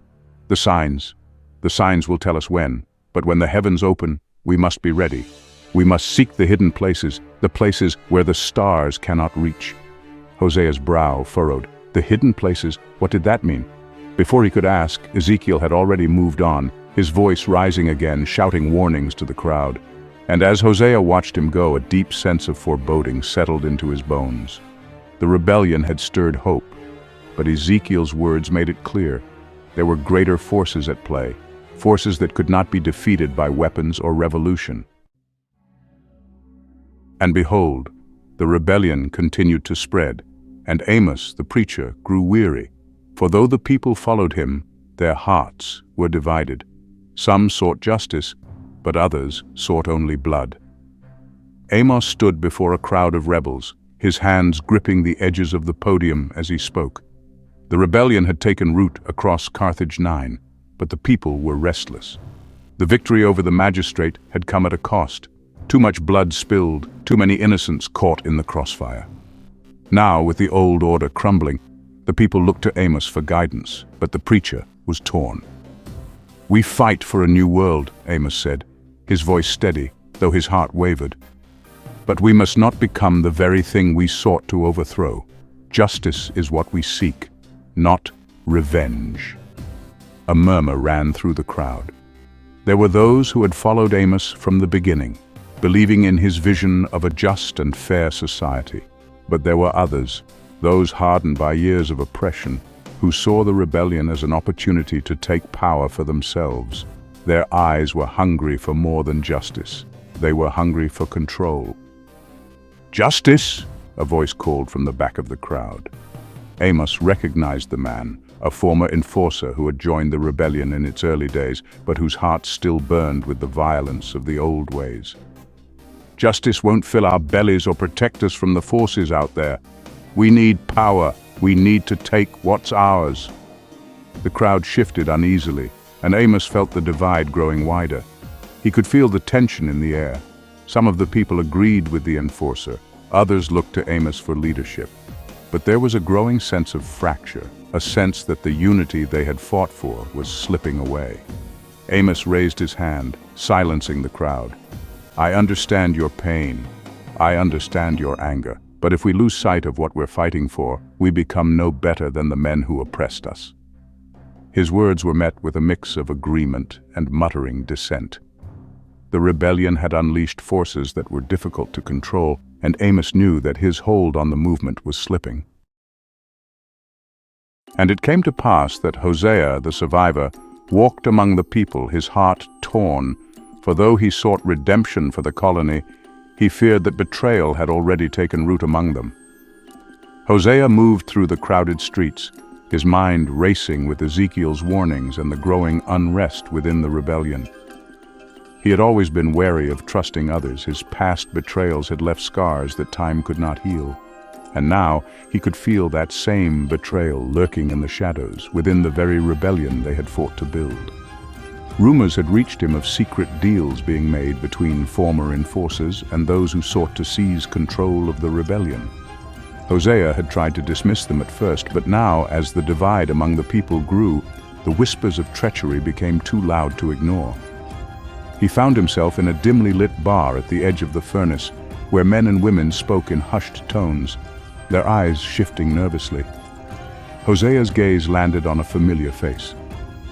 "The signs. The signs will tell us when, but when the heavens open, we must be ready. We must seek the hidden places, the places where the stars cannot reach." Hosea's brow furrowed. The hidden places, what did that mean? Before he could ask, Ezekiel had already moved on, his voice rising again, shouting warnings to the crowd. And as Hosea watched him go, a deep sense of foreboding settled into his bones. The rebellion had stirred hope, but Ezekiel's words made it clear. There were greater forces at play, forces that could not be defeated by weapons or revolution. And behold, the rebellion continued to spread, and Amos, the preacher, grew weary, for though the people followed him, their hearts were divided. Some sought justice, but others sought only blood. Amos stood before a crowd of rebels, his hands gripping the edges of the podium as he spoke. The rebellion had taken root across Carthage-9, but the people were restless. The victory over the magistrate had come at a cost. Too much blood spilled, too many innocents caught in the crossfire. Now, with the old order crumbling, the people looked to Amos for guidance, but the preacher was torn. "We fight for a new world," Amos said, his voice steady, though his heart wavered. "But we must not become the very thing we sought to overthrow. Justice is what we seek, not revenge." A murmur ran through the crowd. There were those who had followed Amos from the beginning, believing in his vision of a just and fair society. But there were others, those hardened by years of oppression, who saw the rebellion as an opportunity to take power for themselves. Their eyes were hungry for more than justice. They were hungry for control. "Justice!" a voice called from the back of the crowd. Amos recognized the man, a former enforcer who had joined the rebellion in its early days, but whose heart still burned with the violence of the old ways. "Justice won't fill our bellies or protect us from the forces out there. We need power. We need to take what's ours." The crowd shifted uneasily, and Amos felt the divide growing wider. He could feel the tension in the air. Some of the people agreed with the enforcer, others looked to Amos for leadership. But there was a growing sense of fracture, a sense that the unity they had fought for was slipping away. Amos raised his hand, silencing the crowd. "I understand your pain. I understand your anger. But if we lose sight of what we're fighting for, we become no better than the men who oppressed us." His words were met with a mix of agreement and muttering dissent. The rebellion had unleashed forces that were difficult to control, and Amos knew that his hold on the movement was slipping. And it came to pass that Hosea, the survivor, walked among the people, his heart torn, for though he sought redemption for the colony, he feared that betrayal had already taken root among them. Hosea moved through the crowded streets, his mind racing with Ezekiel's warnings and the growing unrest within the rebellion. He had always been wary of trusting others. His past betrayals had left scars that time could not heal. And now he could feel that same betrayal lurking in the shadows, within the very rebellion they had fought to build. Rumors had reached him of secret deals being made between former enforcers and those who sought to seize control of the rebellion. Hosea had tried to dismiss them at first, but now, as the divide among the people grew, the whispers of treachery became too loud to ignore. He found himself in a dimly lit bar at the edge of the furnace, where men and women spoke in hushed tones, their eyes shifting nervously. Hosea's gaze landed on a familiar face.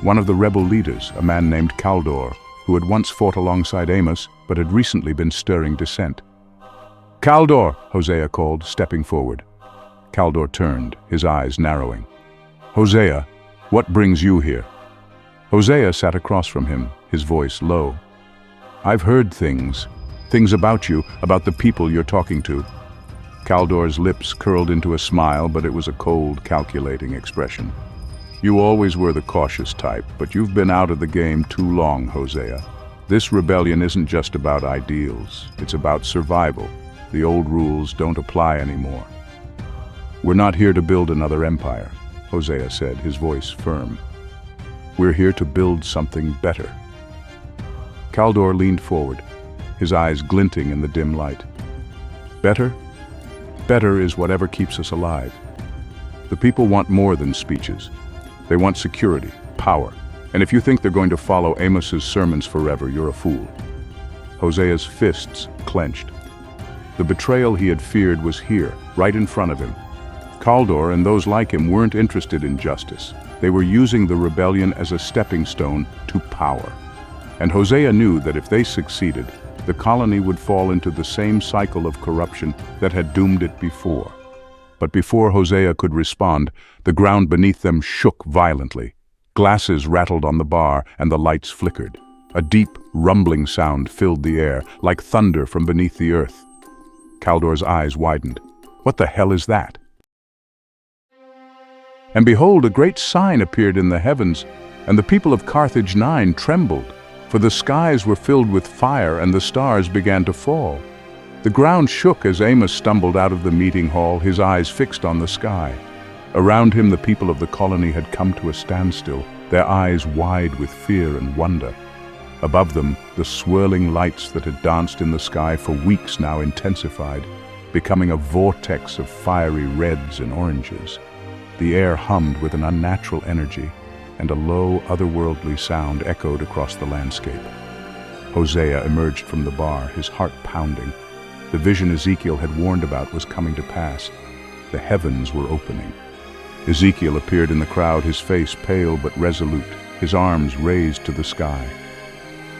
One of the rebel leaders, a man named Caldor, who had once fought alongside Amos but had recently been stirring dissent. "Caldor!" Hosea called, stepping forward. Caldor turned, his eyes narrowing. "Hosea, what brings you here?" Hosea sat across from him, his voice low. "I've heard things about you, about the people you're talking to." Caldor's lips curled into a smile, but it was a cold, calculating expression. "You always were the cautious type, but you've been out of the game too long, Hosea. This rebellion isn't just about ideals, it's about survival. The old rules don't apply anymore." "We're not here to build another empire," Hosea said, his voice firm. "We're here to build something better." Caldor leaned forward, his eyes glinting in the dim light. "Better? Better is whatever keeps us alive. The people want more than speeches. They want security, power, and if you think they're going to follow Amos's sermons forever, you're a fool." Hosea's fists clenched. The betrayal he had feared was here, right in front of him. Caldor and those like him weren't interested in justice. They were using the rebellion as a stepping stone to power. And Hosea knew that if they succeeded, the colony would fall into the same cycle of corruption that had doomed it before. But before Hosea could respond, the ground beneath them shook violently. Glasses rattled on the bar and the lights flickered. A deep, rumbling sound filled the air, like thunder from beneath the earth. Caldor's eyes widened. "What the hell is that?" And behold, a great sign appeared in the heavens, and the people of Carthage-9 trembled, for the skies were filled with fire and the stars began to fall. The ground shook as Amos stumbled out of the meeting hall, his eyes fixed on the sky. Around him, the people of the colony had come to a standstill, their eyes wide with fear and wonder. Above them, the swirling lights that had danced in the sky for weeks now intensified, becoming a vortex of fiery reds and oranges. The air hummed with an unnatural energy, and a low, otherworldly sound echoed across the landscape. Hosea emerged from the bar, his heart pounding. The vision Ezekiel had warned about was coming to pass. The heavens were opening. Ezekiel appeared in the crowd, his face pale but resolute, his arms raised to the sky.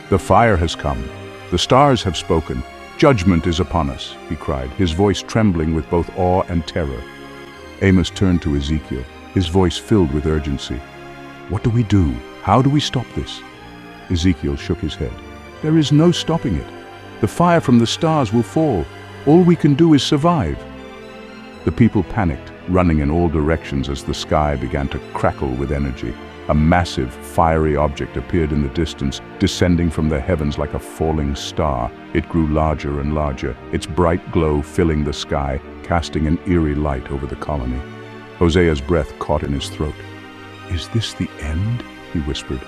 "The fire has come. The stars have spoken. Judgment is upon us," he cried, his voice trembling with both awe and terror. Amos turned to Ezekiel, his voice filled with urgency. "What do we do? How do we stop this?" Ezekiel shook his head. "There is no stopping it. The fire from the stars will fall. All we can do is survive." The people panicked, running in all directions as the sky began to crackle with energy. A massive, fiery object appeared in the distance, descending from the heavens like a falling star. It grew larger and larger, its bright glow filling the sky, casting an eerie light over the colony. Hosea's breath caught in his throat. "Is this the end?" he whispered.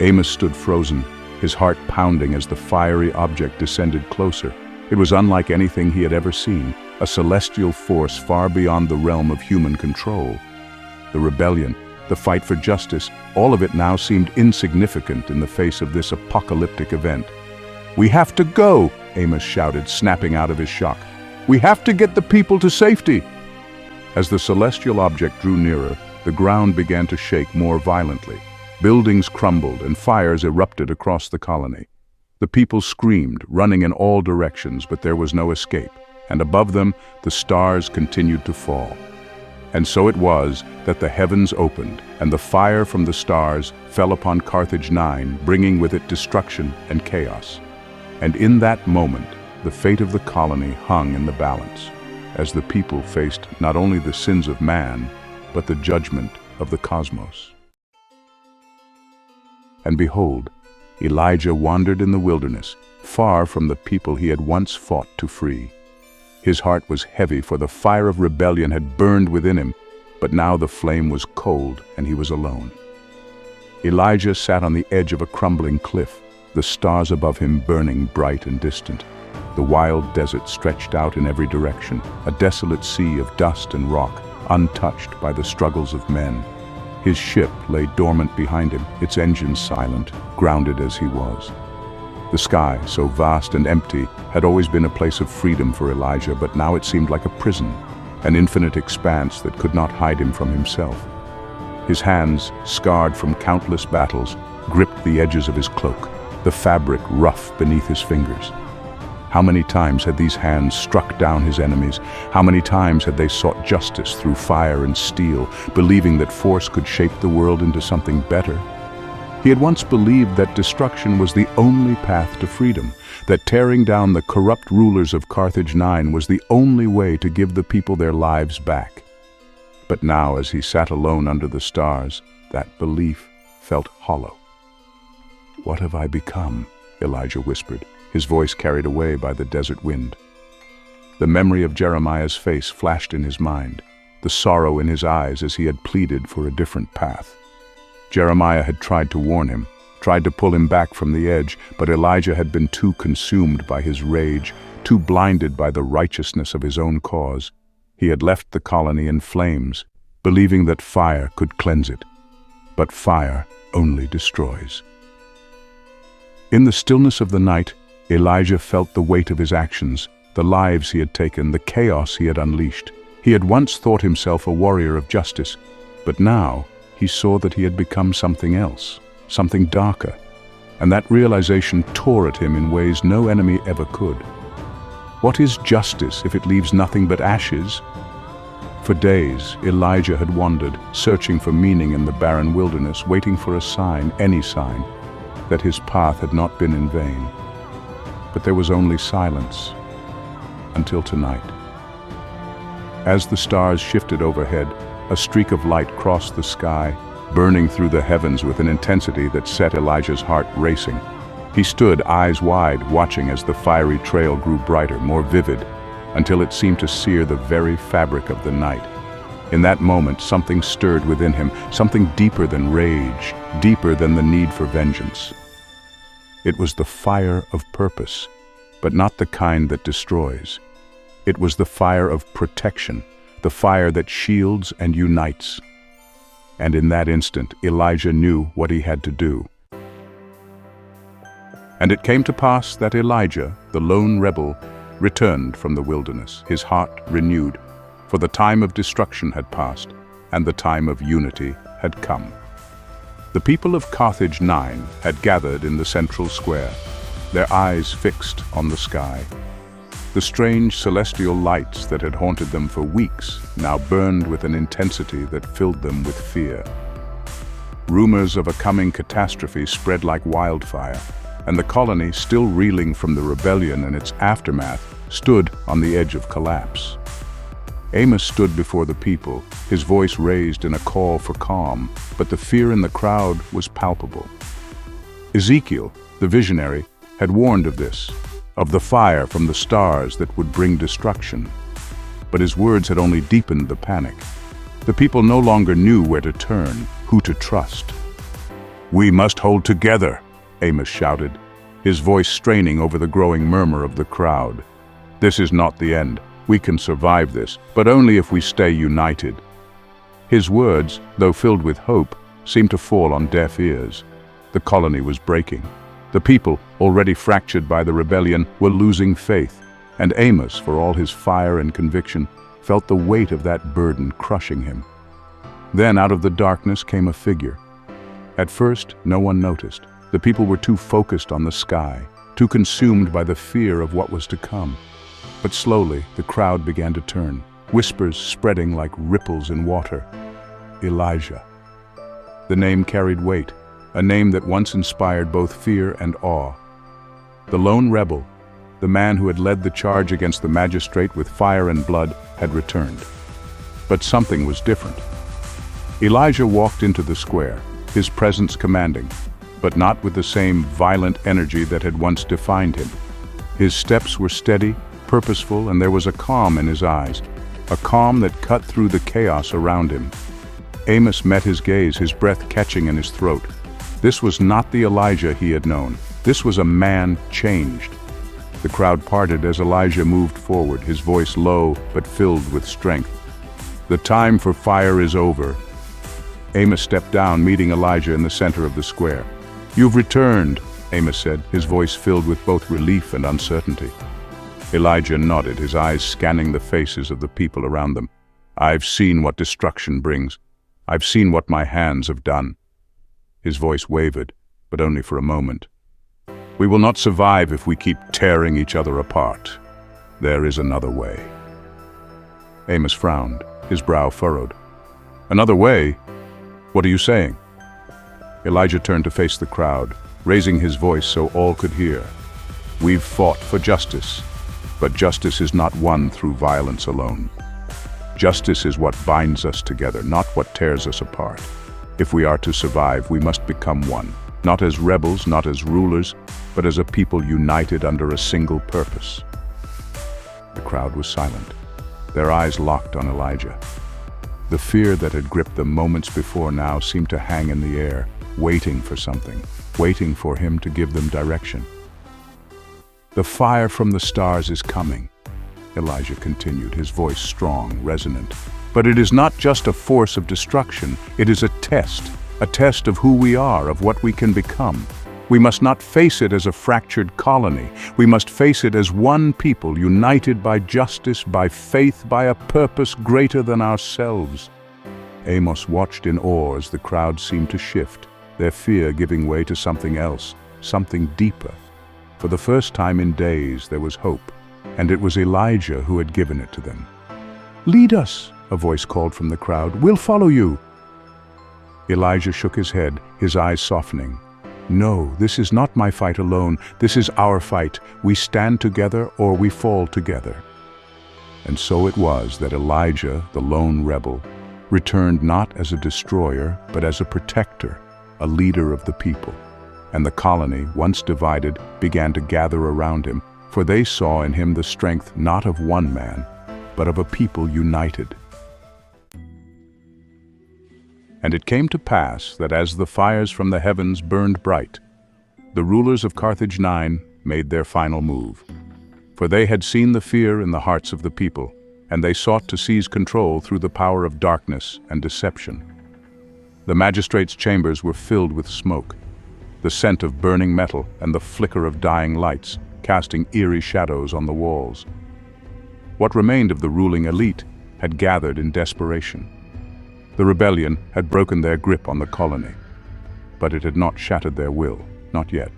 Amos stood frozen, his heart pounding as the fiery object descended closer. It was unlike anything he had ever seen, a celestial force far beyond the realm of human control. The rebellion, the fight for justice, all of it now seemed insignificant in the face of this apocalyptic event. "We have to go!" Amos shouted, snapping out of his shock. "We have to get the people to safety!" As the celestial object drew nearer, the ground began to shake more violently. Buildings crumbled and fires erupted across the colony. The people screamed, running in all directions, but there was no escape, and above them, the stars continued to fall. And so it was that the heavens opened, and the fire from the stars fell upon Carthage-9, bringing with it destruction and chaos. And in that moment, the fate of the colony hung in the balance. as the people faced not only the sins of man, but the judgment of the cosmos. And behold, Elijah wandered in the wilderness, far from the people he had once fought to free. His heart was heavy, for the fire of rebellion had burned within him, but now the flame was cold and he was alone. Elijah sat on the edge of a crumbling cliff, the stars above him burning bright and distant. The wild desert stretched out in every direction, a desolate sea of dust and rock, untouched by the struggles of men. His ship lay dormant behind him, its engines silent, grounded as he was. The sky, so vast and empty, had always been a place of freedom for Elijah, but now it seemed like a prison, an infinite expanse that could not hide him from himself. His hands, scarred from countless battles, gripped the edges of his cloak, the fabric rough beneath his fingers. How many times had these hands struck down his enemies? How many times had they sought justice through fire and steel, believing that force could shape the world into something better? He had once believed that destruction was the only path to freedom, that tearing down the corrupt rulers of Carthage-9 was the only way to give the people their lives back. But now, as he sat alone under the stars, that belief felt hollow. "What have I become?" Elijah whispered, his voice carried away by the desert wind. The memory of Jeremiah's face flashed in his mind, the sorrow in his eyes as he had pleaded for a different path. Jeremiah had tried to warn him, tried to pull him back from the edge, but Elijah had been too consumed by his rage, too blinded by the righteousness of his own cause. He had left the colony in flames, believing that fire could cleanse it. But fire only destroys. In the stillness of the night, Elijah felt the weight of his actions, the lives he had taken, the chaos he had unleashed. He had once thought himself a warrior of justice, but now he saw that he had become something else, something darker, and that realization tore at him in ways no enemy ever could. What is justice if it leaves nothing but ashes? For days, Elijah had wandered, searching for meaning in the barren wilderness, waiting for a sign, any sign, that his path had not been in vain. But there was only silence, until tonight. As the stars shifted overhead, a streak of light crossed the sky, burning through the heavens with an intensity that set Elijah's heart racing. He stood, eyes wide, watching as the fiery trail grew brighter, more vivid, until it seemed to sear the very fabric of the night. In that moment, something stirred within him, something deeper than rage, deeper than the need for vengeance. It was the fire of purpose, but not the kind that destroys. It was the fire of protection, the fire that shields and unites. And in that instant, Elijah knew what he had to do. And it came to pass that Elijah, the lone rebel, returned from the wilderness, his heart renewed, for the time of destruction had passed, and the time of unity had come. The people of Carthage-9 had gathered in the central square, their eyes fixed on the sky. The strange celestial lights that had haunted them for weeks now burned with an intensity that filled them with fear. Rumors of a coming catastrophe spread like wildfire, and the colony, still reeling from the rebellion and its aftermath, stood on the edge of collapse. Amos stood before the people, his voice raised in a call for calm, but the fear in the crowd was palpable. Ezekiel, the visionary, had warned of this, of the fire from the stars that would bring destruction. But his words had only deepened the panic. The people no longer knew where to turn, who to trust. "We must hold together," Amos shouted, his voice straining over the growing murmur of the crowd. "This is not the end. We can survive this, but only if we stay united." His words, though filled with hope, seemed to fall on deaf ears. The colony was breaking. The people, already fractured by the rebellion, were losing faith, and Amos, for all his fire and conviction, felt the weight of that burden crushing him. Then out of the darkness came a figure. At first, no one noticed. The people were too focused on the sky, too consumed by the fear of what was to come. But slowly, the crowd began to turn, whispers spreading like ripples in water. Elijah. The name carried weight, a name that once inspired both fear and awe. The lone rebel, the man who had led the charge against the magistrate with fire and blood, had returned. But something was different. Elijah walked into the square, his presence commanding, but not with the same violent energy that had once defined him. His steps were steady, purposeful, and there was a calm in his eyes, a calm that cut through the chaos around him. Amos met his gaze, his breath catching in his throat. This was not the Elijah he had known. This was a man changed. The crowd parted as Elijah moved forward, his voice low but filled with strength. "The time for fire is over." Amos stepped down, meeting Elijah in the center of the square. "You've returned," Amos said, his voice filled with both relief and uncertainty. Elijah nodded, his eyes scanning the faces of the people around them. "I've seen what destruction brings. I've seen what my hands have done." His voice wavered, but only for a moment. "We will not survive if we keep tearing each other apart. There is another way." Amos frowned, his brow furrowed. "Another way? What are you saying?" Elijah turned to face the crowd, raising his voice so all could hear. "We've fought for justice, but justice is not won through violence alone. Justice is what binds us together, not what tears us apart. If we are to survive, we must become one, not as rebels, not as rulers, but as a people united under a single purpose." The crowd was silent, their eyes locked on Elijah. The fear that had gripped them moments before now seemed to hang in the air, waiting for something, waiting for him to give them direction. "The fire from the stars is coming," Elijah continued, his voice strong, resonant. "But it is not just a force of destruction, it is a test of who we are, of what we can become. We must not face it as a fractured colony. We must face it as one people, united by justice, by faith, by a purpose greater than ourselves." Amos watched in awe as the crowd seemed to shift, their fear giving way to something else, something deeper. For the first time in days there was hope, and it was Elijah who had given it to them. "Lead us," a voice called from the crowd. "We'll follow you." Elijah shook his head, his eyes softening. "No, this is not my fight alone. This is our fight. We stand together or we fall together." And so it was that Elijah, the lone rebel, returned not as a destroyer, but as a protector, a leader of the people. And the colony, once divided, began to gather around him, for they saw in him the strength not of one man, but of a people united. And it came to pass that as the fires from the heavens burned bright, the rulers of Carthage-9 made their final move. For they had seen the fear in the hearts of the people, and they sought to seize control through the power of darkness and deception. The magistrates' chambers were filled with smoke, the scent of burning metal and the flicker of dying lights, casting eerie shadows on the walls. What remained of the ruling elite had gathered in desperation. The rebellion had broken their grip on the colony, but it had not shattered their will, not yet.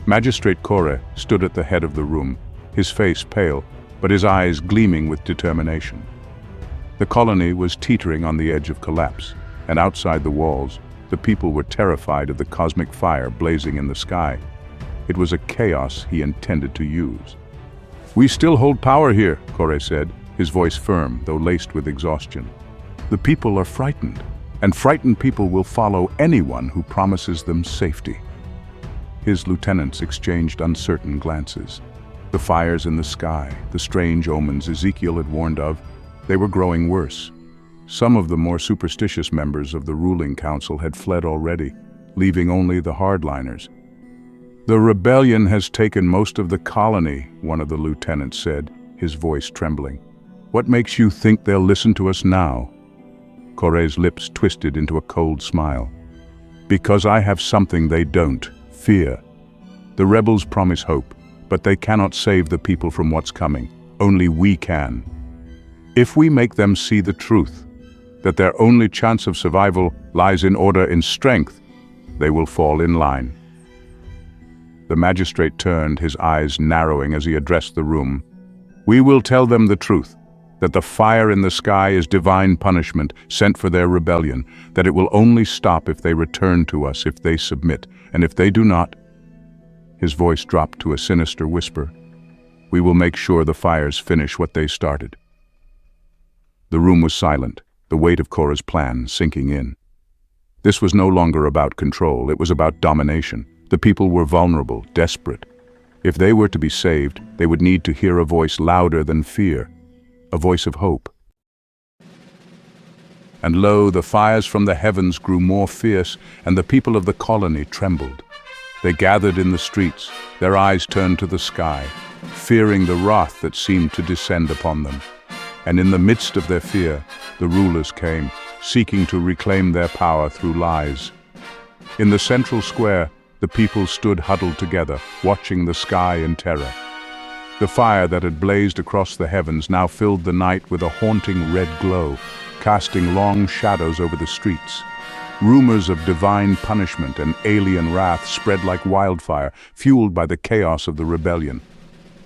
Magistrate Korah stood at the head of the room, his face pale, but his eyes gleaming with determination. The colony was teetering on the edge of collapse, and outside the walls, the people were terrified of the cosmic fire blazing in the sky. It was a chaos he intended to use. "We still hold power here," Korah said, his voice firm, though laced with exhaustion. "The people are frightened, and frightened people will follow anyone who promises them safety." His lieutenants exchanged uncertain glances. The fires in the sky, the strange omens Ezekiel had warned of, they were growing worse. Some of the more superstitious members of the ruling council had fled already, leaving only the hardliners. "The rebellion has taken most of the colony," one of the lieutenants said, his voice trembling. "What makes you think they'll listen to us now?" Korah's lips twisted into a cold smile. "Because I have something they don't, fear. The rebels promise hope, but they cannot save the people from what's coming. Only we can. If we make them see the truth, that their only chance of survival lies in order and strength, they will fall in line." The magistrate turned, his eyes narrowing as he addressed the room. "We will tell them the truth, that the fire in the sky is divine punishment sent for their rebellion, that it will only stop if they return to us, if they submit, and if they do not..." His voice dropped to a sinister whisper. "We will make sure the fires finish what they started." The room was silent, the weight of Korah's plan sinking in. This was no longer about control, it was about domination. The people were vulnerable, desperate. If they were to be saved, they would need to hear a voice louder than fear, a voice of hope. And lo, the fires from the heavens grew more fierce, and the people of the colony trembled. They gathered in the streets, their eyes turned to the sky, fearing the wrath that seemed to descend upon them. And in the midst of their fear, the rulers came, seeking to reclaim their power through lies. In the central square, the people stood huddled together, watching the sky in terror. The fire that had blazed across the heavens now filled the night with a haunting red glow, casting long shadows over the streets. Rumors of divine punishment and alien wrath spread like wildfire, fueled by the chaos of the rebellion.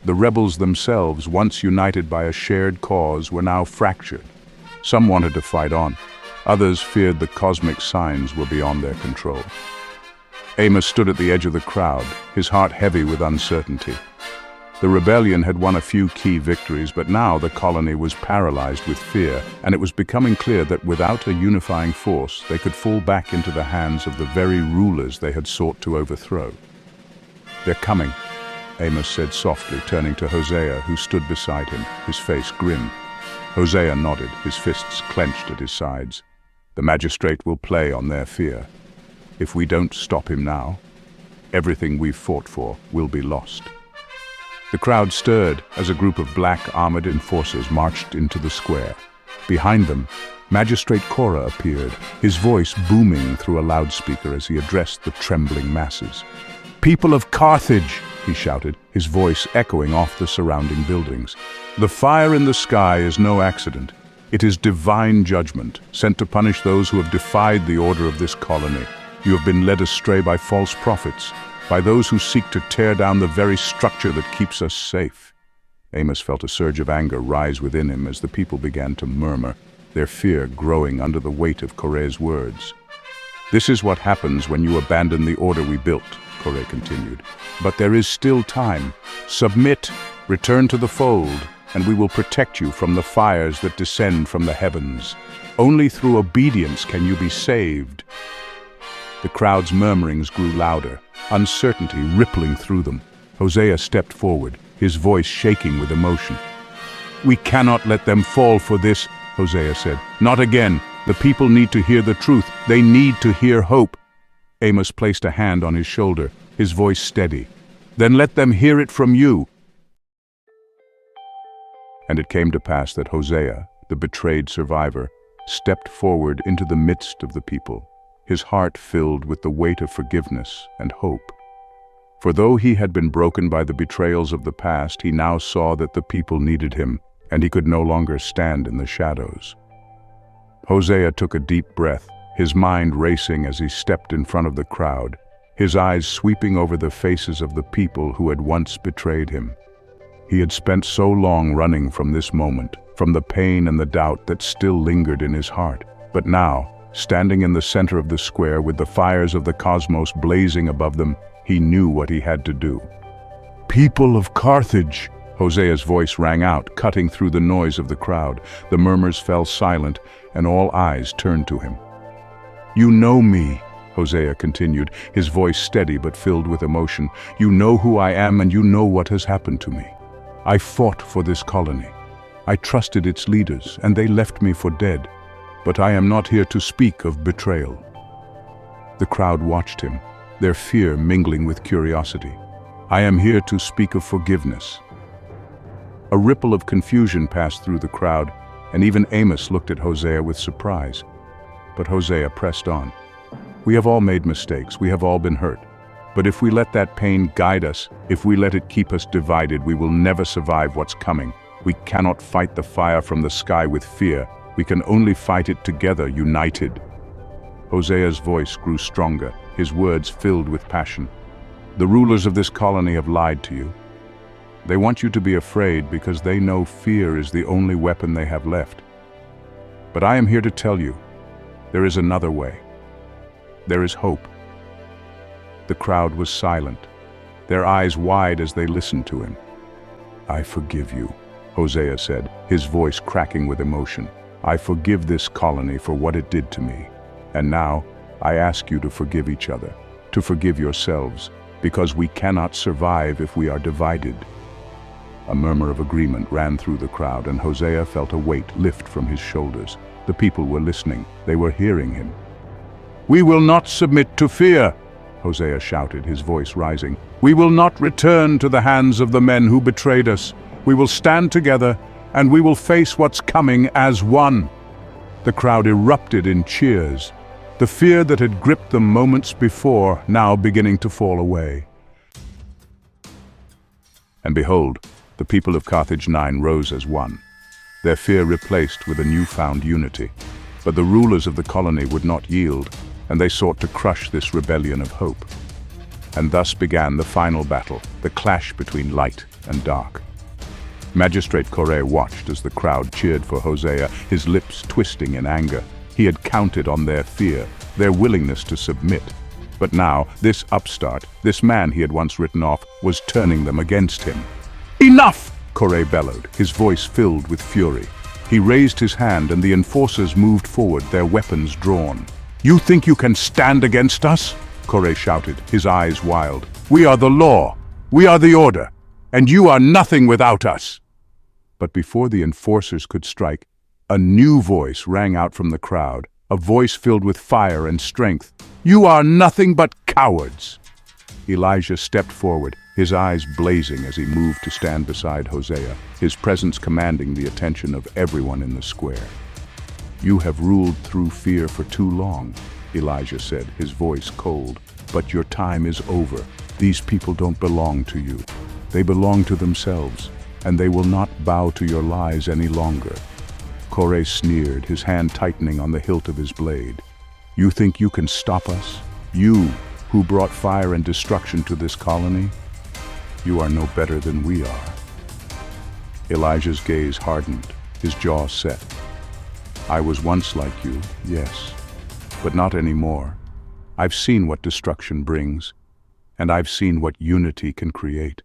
The rebels themselves, once united by a shared cause, were now fractured. Some wanted to fight on. Others feared the cosmic signs were beyond their control. Amos stood at the edge of the crowd, his heart heavy with uncertainty. The rebellion had won a few key victories, but now the colony was paralyzed with fear, and it was becoming clear that without a unifying force, they could fall back into the hands of the very rulers they had sought to overthrow. "They're coming," Amos said softly, turning to Hosea, who stood beside him, his face grim. Hosea nodded, his fists clenched at his sides. "The magistrate will play on their fear. If we don't stop him now, everything we've fought for will be lost." The crowd stirred as a group of black armored enforcers marched into the square. Behind them, Magistrate Korah appeared, his voice booming through a loudspeaker as he addressed the trembling masses. "People of Carthage," he shouted, his voice echoing off the surrounding buildings. "The fire in the sky is no accident. It is divine judgment, sent to punish those who have defied the order of this colony. You have been led astray by false prophets, by those who seek to tear down the very structure that keeps us safe." Amos felt a surge of anger rise within him as the people began to murmur, their fear growing under the weight of Korah's words. "This is what happens when you abandon the order we built," Korah continued. "But there is still time. Submit, return to the fold, and we will protect you from the fires that descend from the heavens. Only through obedience can you be saved." The crowd's murmurings grew louder, uncertainty rippling through them. Hosea stepped forward, his voice shaking with emotion. "We cannot let them fall for this," Hosea said. "Not again. The people need to hear the truth. They need to hear hope." Amos placed a hand on his shoulder, his voice steady. "Then let them hear it from you." And it came to pass that Hosea, the betrayed survivor, stepped forward into the midst of the people, his heart filled with the weight of forgiveness and hope. For though he had been broken by the betrayals of the past, he now saw that the people needed him, and he could no longer stand in the shadows. Hosea took a deep breath, his mind racing as he stepped in front of the crowd, his eyes sweeping over the faces of the people who had once betrayed him. He had spent so long running from this moment, from the pain and the doubt that still lingered in his heart. But now, standing in the center of the square with the fires of the cosmos blazing above them, he knew what he had to do. "People of Carthage!" Hosea's voice rang out, cutting through the noise of the crowd. The murmurs fell silent, and all eyes turned to him. "You know me," Hosea continued, his voice steady but filled with emotion. "You know who I am, and you know what has happened to me. I fought for this colony. I trusted its leaders, and they left me for dead. But I am not here to speak of betrayal." The crowd watched him, their fear mingling with curiosity. "I am here to speak of forgiveness." A ripple of confusion passed through the crowd, and even Amos looked at Hosea with surprise. But Hosea pressed on. "We have all made mistakes, we have all been hurt. But if we let that pain guide us, if we let it keep us divided, we will never survive what's coming. We cannot fight the fire from the sky with fear. We can only fight it together, united." Hosea's voice grew stronger, his words filled with passion. "The rulers of this colony have lied to you. They want you to be afraid because they know fear is the only weapon they have left. But I am here to tell you, there is another way. There is hope." The crowd was silent, their eyes wide as they listened to him. "I forgive you," Hosea said, his voice cracking with emotion. "I forgive this colony for what it did to me. And now, I ask you to forgive each other, to forgive yourselves, because we cannot survive if we are divided." A murmur of agreement ran through the crowd, and Hosea felt a weight lift from his shoulders. The people were listening. They were hearing him. "We will not submit to fear," Hosea shouted, his voice rising. "We will not return to the hands of the men who betrayed us. We will stand together, and we will face what's coming as one." The crowd erupted in cheers, the fear that had gripped them moments before now beginning to fall away. And behold, the people of Carthage-9 rose as one, their fear replaced with a newfound unity. But the rulers of the colony would not yield, and they sought to crush this rebellion of hope. And thus began the final battle, the clash between light and dark. Magistrate Corre watched as the crowd cheered for Hosea, his lips twisting in anger. He had counted on their fear, their willingness to submit. But now, this upstart, this man he had once written off, was turning them against him. "Enough!" Corre bellowed, his voice filled with fury. He raised his hand, and the enforcers moved forward, their weapons drawn. "You think you can stand against us?" Corre shouted, his eyes wild. "We are the law, we are the order, and you are nothing without us." But before the enforcers could strike, a new voice rang out from the crowd, a voice filled with fire and strength. "You are nothing but cowards!" Elijah stepped forward, his eyes blazing as he moved to stand beside Hosea, his presence commanding the attention of everyone in the square. "You have ruled through fear for too long," Elijah said, his voice cold. "But your time is over. These people don't belong to you. They belong to themselves, and they will not bow to your lies any longer." Corre sneered, his hand tightening on the hilt of his blade. "You think you can stop us? You, who brought fire and destruction to this colony? You are no better than we are." Elijah's gaze hardened, his jaw set. "I was once like you, yes, but not anymore. I've seen what destruction brings, and I've seen what unity can create.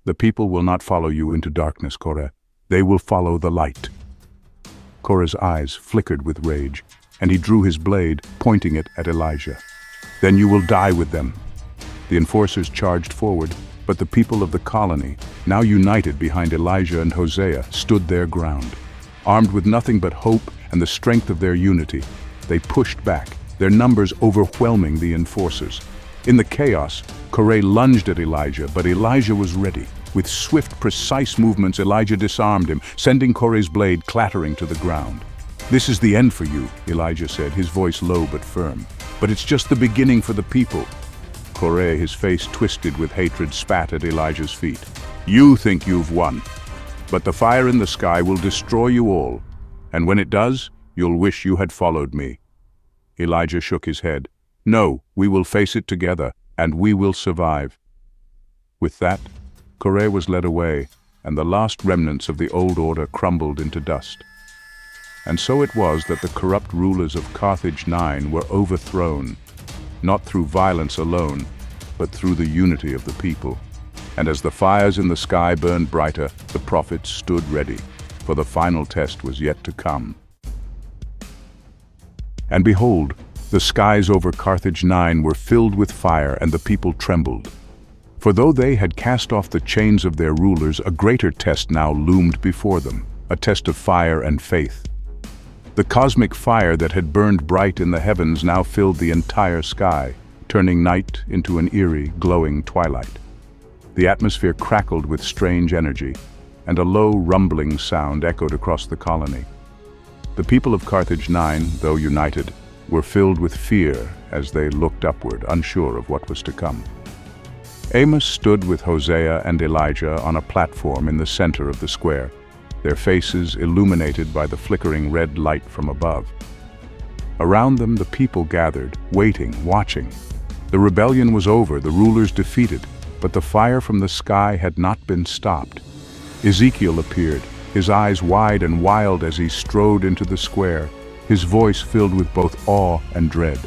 The people will not follow you into darkness, Corre. They will follow the light." Corre's eyes flickered with rage, and he drew his blade, pointing it at Elijah. "Then you will die with them." The enforcers charged forward, but the people of the colony, now united behind Elijah and Hosea, stood their ground. Armed with nothing but hope and the strength of their unity, they pushed back, their numbers overwhelming the enforcers. In the chaos, Corre lunged at Elijah, but Elijah was ready. With swift, precise movements, Elijah disarmed him, sending Corre's blade clattering to the ground. "This is the end for you," Elijah said, his voice low but firm. "But it's just the beginning for the people." Corre, his face twisted with hatred, spat at Elijah's feet. "You think you've won, but the fire in the sky will destroy you all, and when it does, you'll wish you had followed me." Elijah shook his head. "No, we will face it together, and we will survive." With that, Corre was led away, and the last remnants of the old order crumbled into dust. And so it was that the corrupt rulers of Carthage-9 were overthrown, not through violence alone, but through the unity of the people. And as the fires in the sky burned brighter, the prophets stood ready, for the final test was yet to come. And behold, the skies over Carthage-9 were filled with fire, and the people trembled. For though they had cast off the chains of their rulers, a greater test now loomed before them, a test of fire and faith. The cosmic fire that had burned bright in the heavens now filled the entire sky, turning night into an eerie, glowing twilight. The atmosphere crackled with strange energy, and a low, rumbling sound echoed across the colony. The people of Carthage-9, though united, were filled with fear as they looked upward, unsure of what was to come. Amos stood with Hosea and Elijah on a platform in the center of the square, their faces illuminated by the flickering red light from above. Around them the people gathered, waiting, watching. The rebellion was over, the rulers defeated, but the fire from the sky had not been stopped. Ezekiel appeared, his eyes wide and wild as he strode into the square, his voice filled with both awe and dread.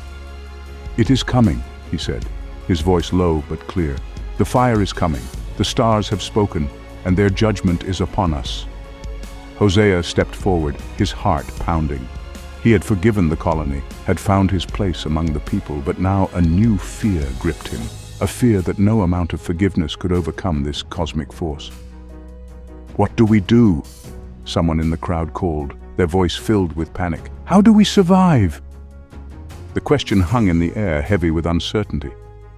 "It is coming," he said, his voice low but clear. The fire is coming, the stars have spoken, and their judgment is upon us. Hosea stepped forward, his heart pounding. He had forgiven the colony, had found his place among the people, but now a new fear gripped him, a fear that no amount of forgiveness could overcome this cosmic force. "What do we do?" someone in the crowd called, their voice filled with panic. "How do we survive?" The question hung in the air, heavy with uncertainty.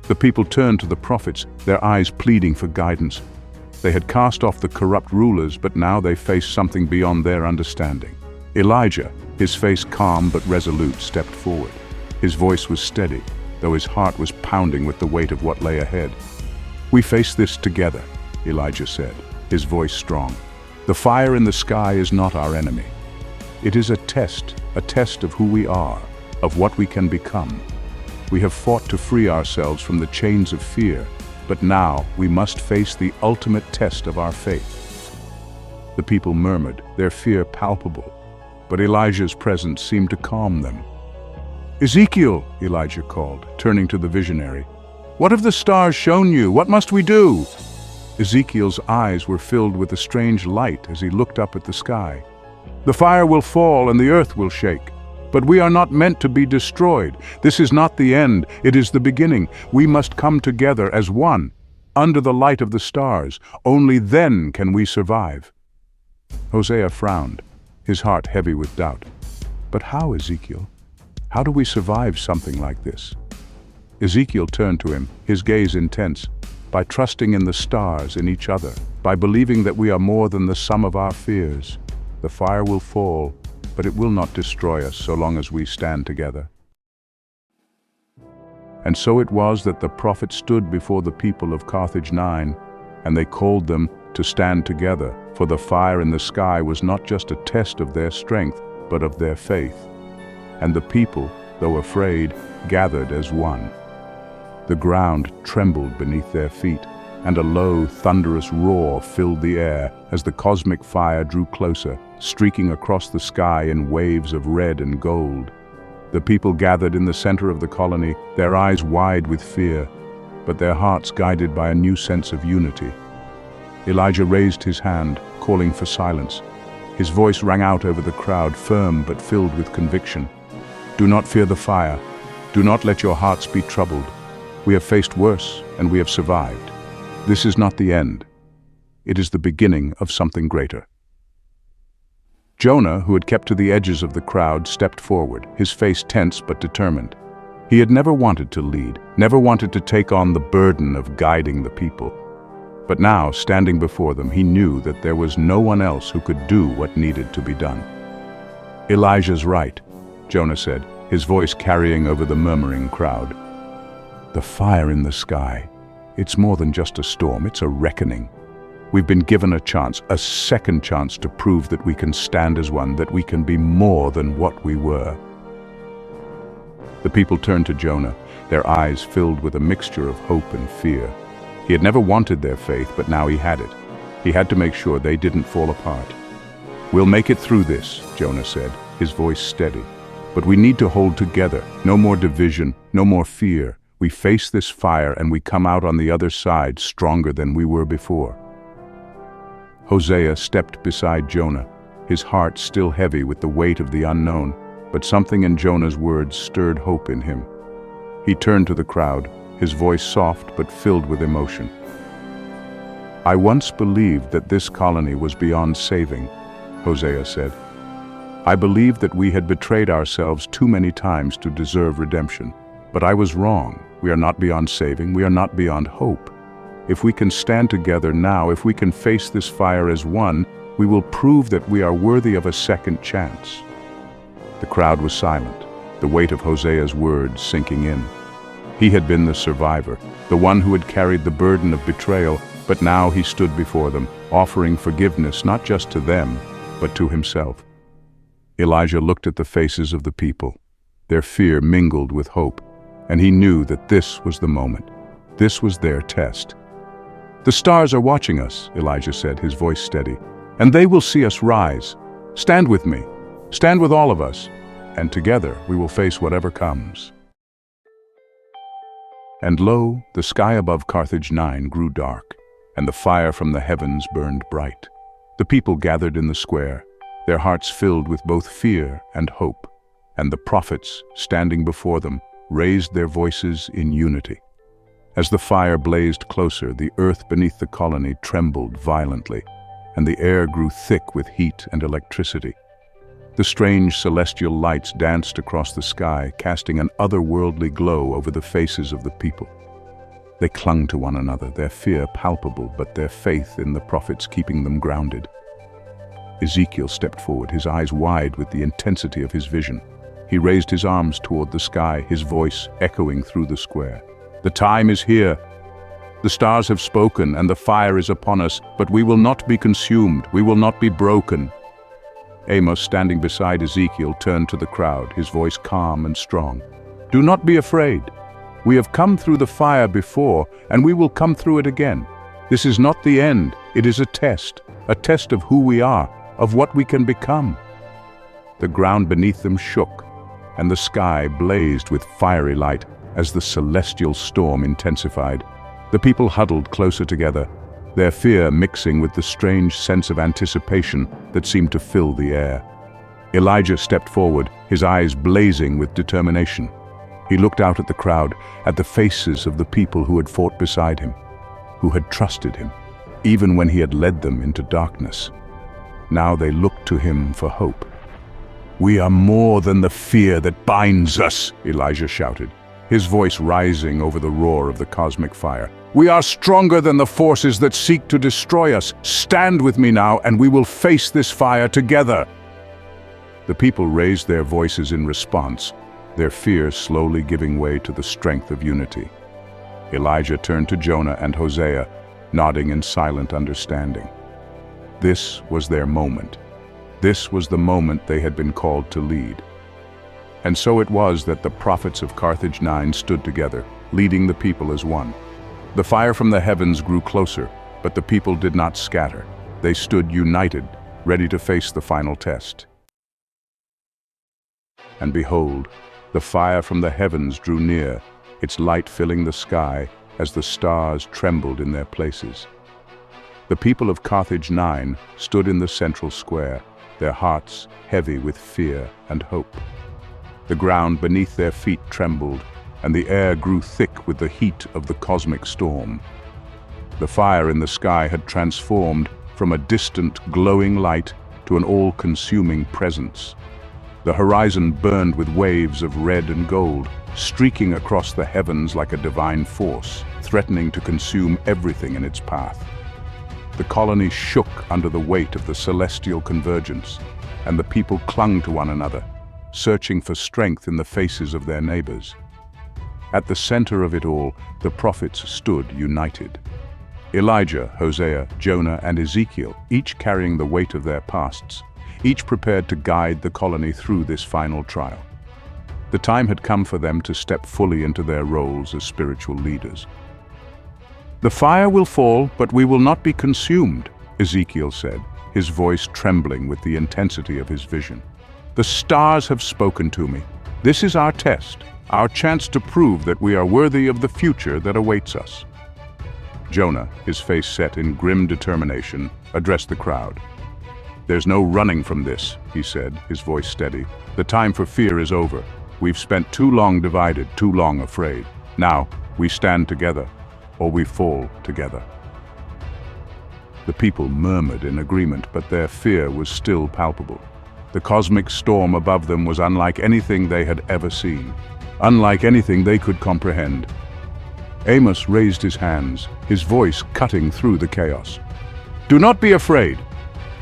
The people turned to the prophets, their eyes pleading for guidance. They had cast off the corrupt rulers, but now they faced something beyond their understanding. Elijah, his face calm but resolute, stepped forward. His voice was steady, though his heart was pounding with the weight of what lay ahead. "We face this together," Elijah said, his voice strong. "The fire in the sky is not our enemy. It is a test of who we are, of what we can become. We have fought to free ourselves from the chains of fear, but now we must face the ultimate test of our faith." The people murmured, their fear palpable, but Elijah's presence seemed to calm them. "Ezekiel," Elijah called, turning to the visionary. "What have the stars shown you? What must we do?" Ezekiel's eyes were filled with a strange light as he looked up at the sky. "The fire will fall and the earth will shake. But we are not meant to be destroyed. This is not the end, it is the beginning. We must come together as one, under the light of the stars. Only then can we survive." Hosea frowned, his heart heavy with doubt. "But how, Ezekiel? How do we survive something like this?" Ezekiel turned to him, his gaze intense. "By trusting in the stars, in each other, by believing that we are more than the sum of our fears. The fire will fall, but it will not destroy us so long as we stand together." And so it was that the prophet stood before the people of Carthage-9, and they called them to stand together, for the fire in the sky was not just a test of their strength, but of their faith. And the people, though afraid, gathered as one. The ground trembled beneath their feet, and a low, thunderous roar filled the air as the cosmic fire drew closer, streaking across the sky in waves of red and gold. The people gathered in the center of the colony, their eyes wide with fear, but their hearts guided by a new sense of unity. Elijah raised his hand, calling for silence. His voice rang out over the crowd, firm but filled with conviction. "Do not fear the fire. Do not let your hearts be troubled. We have faced worse, and we have survived. This is not the end. It is the beginning of something greater." Jonah, who had kept to the edges of the crowd, stepped forward, his face tense but determined. He had never wanted to lead, never wanted to take on the burden of guiding the people. But now, standing before them, he knew that there was no one else who could do what needed to be done. "Elijah's right," Jonah said, his voice carrying over the murmuring crowd. "The fire in the sky, it's more than just a storm, it's a reckoning. We've been given a chance, a second chance to prove that we can stand as one, that we can be more than what we were." The people turned to Jonah, their eyes filled with a mixture of hope and fear. He had never wanted their faith, but now he had it. He had to make sure they didn't fall apart. "We'll make it through this," Jonah said, his voice steady. "But we need to hold together. No more division, no more fear. We face this fire and we come out on the other side stronger than we were before." Hosea stepped beside Jonah, his heart still heavy with the weight of the unknown, but something in Jonah's words stirred hope in him. He turned to the crowd, his voice soft but filled with emotion. "I once believed that this colony was beyond saving," Hosea said. "I believed that we had betrayed ourselves too many times to deserve redemption. But I was wrong. We are not beyond saving, we are not beyond hope. If we can stand together now, if we can face this fire as one, we will prove that we are worthy of a second chance." The crowd was silent, the weight of Hosea's words sinking in. He had been the survivor, the one who had carried the burden of betrayal, but now he stood before them, offering forgiveness not just to them, but to himself. Elijah looked at the faces of the people. Their fear mingled with hope, and he knew that this was the moment. This was their test. "The stars are watching us," Elijah said, his voice steady, "and they will see us rise. Stand with me. Stand with all of us, and together we will face whatever comes." And lo, the sky above Carthage-9 grew dark, and the fire from the heavens burned bright. The people gathered in the square, their hearts filled with both fear and hope, and the prophets, standing before them, raised their voices in unity. As the fire blazed closer, the earth beneath the colony trembled violently, and the air grew thick with heat and electricity. The strange celestial lights danced across the sky, casting an otherworldly glow over the faces of the people. They clung to one another, their fear palpable, but their faith in the prophets keeping them grounded. Ezekiel stepped forward, his eyes wide with the intensity of his vision. He raised his arms toward the sky, his voice echoing through the square. "The time is here. The stars have spoken, and the fire is upon us, but we will not be consumed, we will not be broken." Amos, standing beside Ezekiel, turned to the crowd, his voice calm and strong. "Do not be afraid. We have come through the fire before, and we will come through it again. This is not the end, it is a test of who we are, of what we can become." The ground beneath them shook, and the sky blazed with fiery light as the celestial storm intensified. The people huddled closer together, their fear mixing with the strange sense of anticipation that seemed to fill the air. Elijah stepped forward, his eyes blazing with determination. He looked out at the crowd, at the faces of the people who had fought beside him, who had trusted him, even when he had led them into darkness. Now they looked to him for hope. "We are more than the fear that binds us," Elijah shouted, his voice rising over the roar of the cosmic fire. "We are stronger than the forces that seek to destroy us. Stand with me now, and we will face this fire together." The people raised their voices in response, their fear slowly giving way to the strength of unity. Elijah turned to Jonah and Hosea, nodding in silent understanding. This was their moment. This was the moment they had been called to lead. And so it was that the prophets of Carthage-9 stood together, leading the people as one. The fire from the heavens grew closer, but the people did not scatter. They stood united, ready to face the final test. And behold, the fire from the heavens drew near, its light filling the sky as the stars trembled in their places. The people of Carthage-9 stood in the central square, their hearts heavy with fear and hope. The ground beneath their feet trembled, and the air grew thick with the heat of the cosmic storm. The fire in the sky had transformed from a distant, glowing light to an all-consuming presence. The horizon burned with waves of red and gold, streaking across the heavens like a divine force, threatening to consume everything in its path. The colony shook under the weight of the celestial convergence, and the people clung to one another, searching for strength in the faces of their neighbors. At the center of it all, the prophets stood united. Elijah, Hosea, Jonah, and Ezekiel, each carrying the weight of their pasts, each prepared to guide the colony through this final trial. The time had come for them to step fully into their roles as spiritual leaders. "The fire will fall, but we will not be consumed," Ezekiel said, his voice trembling with the intensity of his vision. "The stars have spoken to me. This is our test, our chance to prove that we are worthy of the future that awaits us." Jonah, his face set in grim determination, addressed the crowd. "There's no running from this," he said, his voice steady. "The time for fear is over. We've spent too long divided, too long afraid. Now, we stand together, or we fall together." The people murmured in agreement, but their fear was still palpable. The cosmic storm above them was unlike anything they had ever seen, unlike anything they could comprehend. Amos raised his hands, his voice cutting through the chaos. "Do not be afraid.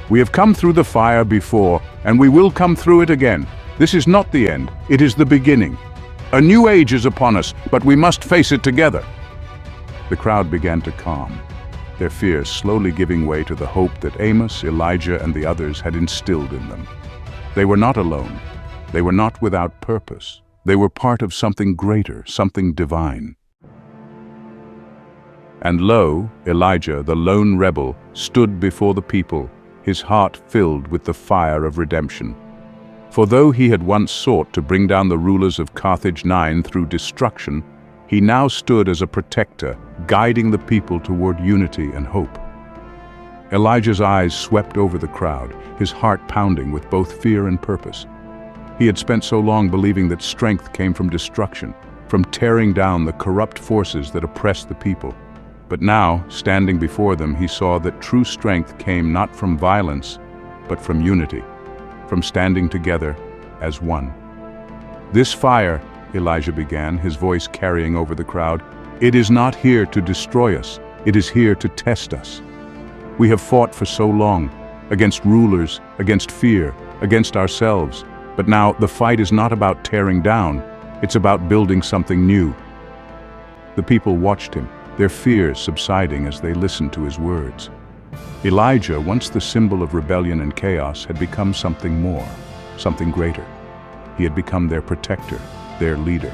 We have come through the fire before, and we will come through it again. This is not the end, it is the beginning. A new age is upon us, but we must face it together." The crowd began to calm, their fears slowly giving way to the hope that Amos, Elijah, and the others had instilled in them. They were not alone. They were not without purpose. They were part of something greater, something divine. And lo, Elijah, the lone rebel, stood before the people, his heart filled with the fire of redemption. For though he had once sought to bring down the rulers of Carthage-9 through destruction, He now stood as a protector, guiding the people toward unity and hope. Elijah's eyes swept over the crowd, his heart pounding with both fear and purpose. He had spent so long believing that strength came from destruction, from tearing down the corrupt forces that oppressed the people. But now, standing before them, he saw that true strength came not from violence, but from unity, from standing together as one. "This fire," Elijah began, his voice carrying over the crowd, "it is not here to destroy us, it is here to test us. We have fought for so long, against rulers, against fear, against ourselves, but now the fight is not about tearing down, it's about building something new." The people watched him, their fears subsiding as they listened to his words. Elijah, once the symbol of rebellion and chaos, had become something more, something greater. He had become their protector, their leader.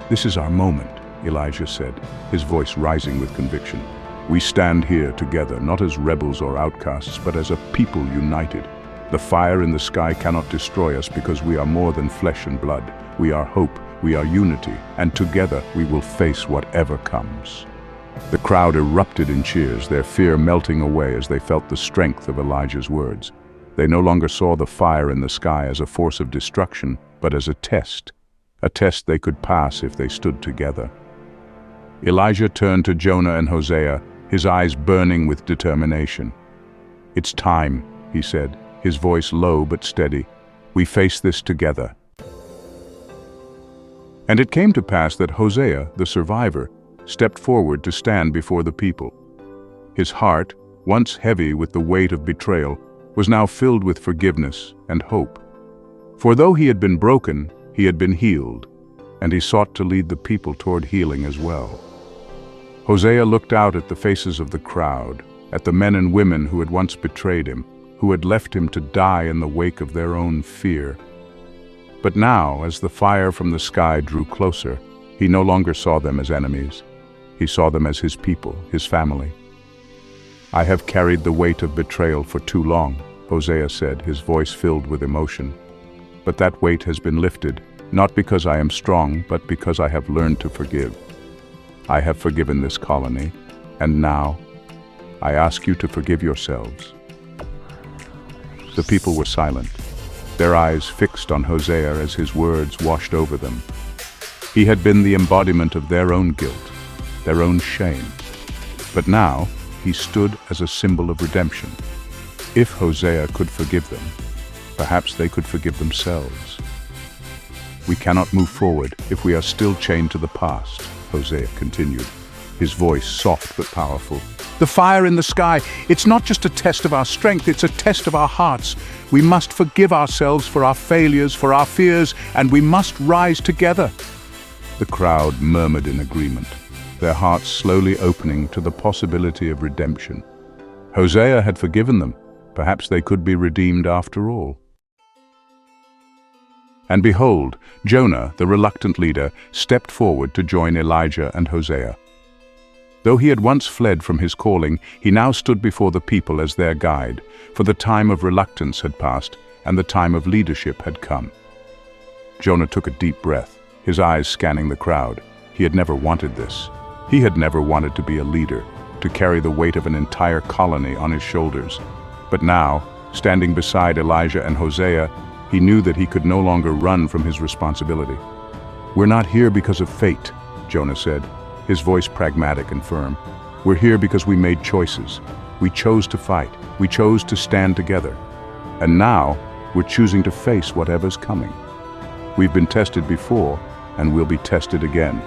"This is our moment," Elijah said, his voice rising with conviction. "We stand here together, not as rebels or outcasts, but as a people united. The fire in the sky cannot destroy us because we are more than flesh and blood. We are hope, we are unity, and together we will face whatever comes." The crowd erupted in cheers, their fear melting away as they felt the strength of Elijah's words. They no longer saw the fire in the sky as a force of destruction, but as a test they could pass if they stood together. Elijah turned to Jonah and Hosea, his eyes burning with determination. "It's time," he said, his voice low but steady. "We face this together." And it came to pass that Hosea, the survivor, stepped forward to stand before the people. His heart, once heavy with the weight of betrayal, was now filled with forgiveness and hope. For though he had been broken, he had been healed, and he sought to lead the people toward healing as well. Hosea looked out at the faces of the crowd, at the men and women who had once betrayed him, who had left him to die in the wake of their own fear. But now, as the fire from the sky drew closer, he no longer saw them as enemies. He saw them as his people, his family. "I have carried the weight of betrayal for too long," Hosea said, his voice filled with emotion. "But that weight has been lifted, not because I am strong, but because I have learned to forgive. I have forgiven this colony, and now I ask you to forgive yourselves." The people were silent, their eyes fixed on Hosea as his words washed over them. He had been the embodiment of their own guilt, their own shame. But now he stood as a symbol of redemption. If Hosea could forgive them, perhaps they could forgive themselves. "We cannot move forward if we are still chained to the past," Hosea continued, his voice soft but powerful. "The fire in the sky, it's not just a test of our strength, it's a test of our hearts. We must forgive ourselves for our failures, for our fears, and we must rise together." The crowd murmured in agreement, their hearts slowly opening to the possibility of redemption. Hosea had forgiven them. Perhaps they could be redeemed after all. And behold, Jonah, the reluctant leader, stepped forward to join Elijah and Hosea. Though he had once fled from his calling, he now stood before the people as their guide, for the time of reluctance had passed and the time of leadership had come. Jonah took a deep breath, his eyes scanning the crowd. He had never wanted this. He had never wanted to be a leader, to carry the weight of an entire colony on his shoulders. But now, standing beside Elijah and Hosea, he knew that he could no longer run from his responsibility. "We're not here because of fate," Jonah said, his voice pragmatic and firm. "We're here because we made choices. We chose to fight. We chose to stand together. And now, we're choosing to face whatever's coming. We've been tested before, and we'll be tested again.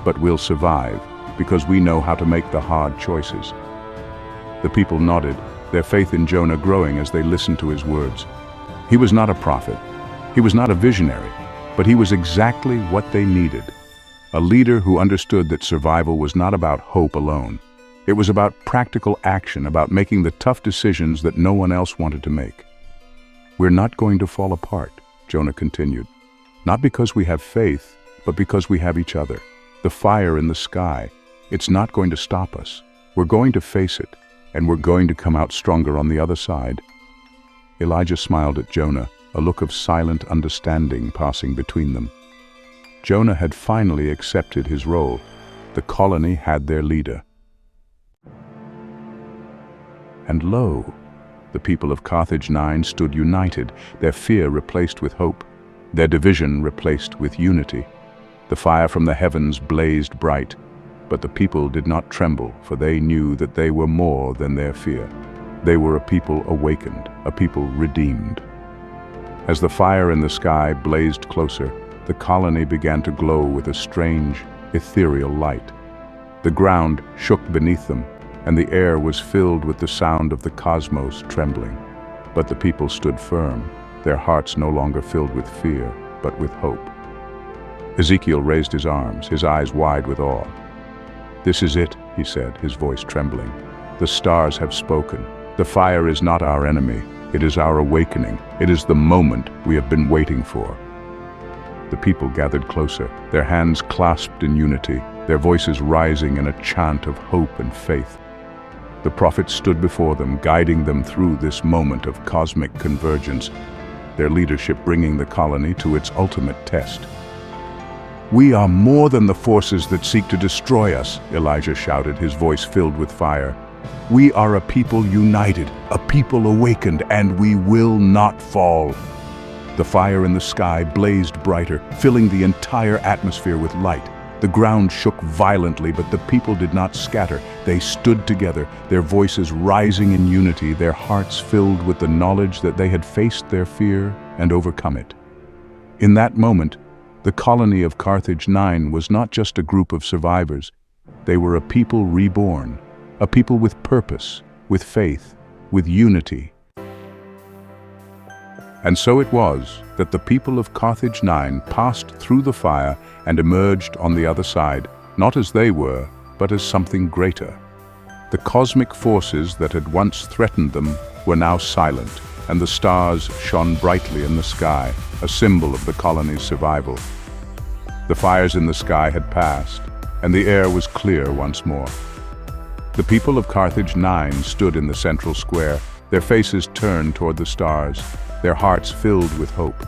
But we'll survive, because we know how to make the hard choices." The people nodded, their faith in Jonah growing as they listened to his words. He was not a prophet. He was not a visionary, but he was exactly what they needed. A leader who understood that survival was not about hope alone. It was about practical action, about making the tough decisions that no one else wanted to make. "We're not going to fall apart," Jonah continued. "Not because we have faith, but because we have each other. The fire in the sky, it's not going to stop us. We're going to face it, and we're going to come out stronger on the other side." Elijah smiled at Jonah, a look of silent understanding passing between them. Jonah had finally accepted his role. The colony had their leader. And lo, the people of Carthage-9 stood united, their fear replaced with hope, their division replaced with unity. The fire from the heavens blazed bright, but the people did not tremble, for they knew that they were more than their fear. They were a people awakened, a people redeemed. As the fire in the sky blazed closer, the colony began to glow with a strange, ethereal light. The ground shook beneath them, and the air was filled with the sound of the cosmos trembling. But the people stood firm, their hearts no longer filled with fear, but with hope. Ezekiel raised his arms, his eyes wide with awe. "This is it," he said, his voice trembling. "The stars have spoken. The fire is not our enemy. It is our awakening. It is the moment we have been waiting for." The people gathered closer, their hands clasped in unity, their voices rising in a chant of hope and faith. The prophets stood before them, guiding them through this moment of cosmic convergence, their leadership bringing the colony to its ultimate test. "We are more than the forces that seek to destroy us," Elijah shouted, his voice filled with fire. "We are a people united, a people awakened, and we will not fall." The fire in the sky blazed brighter, filling the entire atmosphere with light. The ground shook violently, but the people did not scatter. They stood together, their voices rising in unity, their hearts filled with the knowledge that they had faced their fear and overcome it. In that moment, the colony of Carthage-9 was not just a group of survivors. They were a people reborn, a people with purpose, with faith, with unity. And so it was that the people of Carthage-9 passed through the fire and emerged on the other side, not as they were, but as something greater. The cosmic forces that had once threatened them were now silent, and the stars shone brightly in the sky, a symbol of the colony's survival. The fires in the sky had passed, and the air was clear once more. The people of Carthage-9 stood in the central square, their faces turned toward the stars, their hearts filled with hope.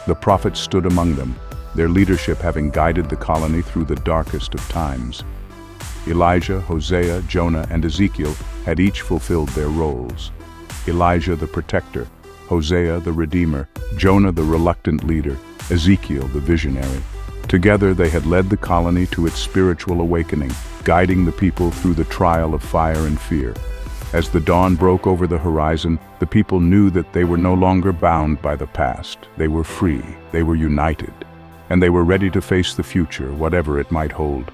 The prophets stood among them, their leadership having guided the colony through the darkest of times. Elijah, Hosea, Jonah, and Ezekiel had each fulfilled their roles. Elijah the protector, Hosea the redeemer, Jonah the reluctant leader, Ezekiel the visionary. Together they had led the colony to its spiritual awakening, guiding the people through the trial of fire and fear. As the dawn broke over the horizon, the people knew that they were no longer bound by the past. They were free, they were united, and they were ready to face the future, whatever it might hold.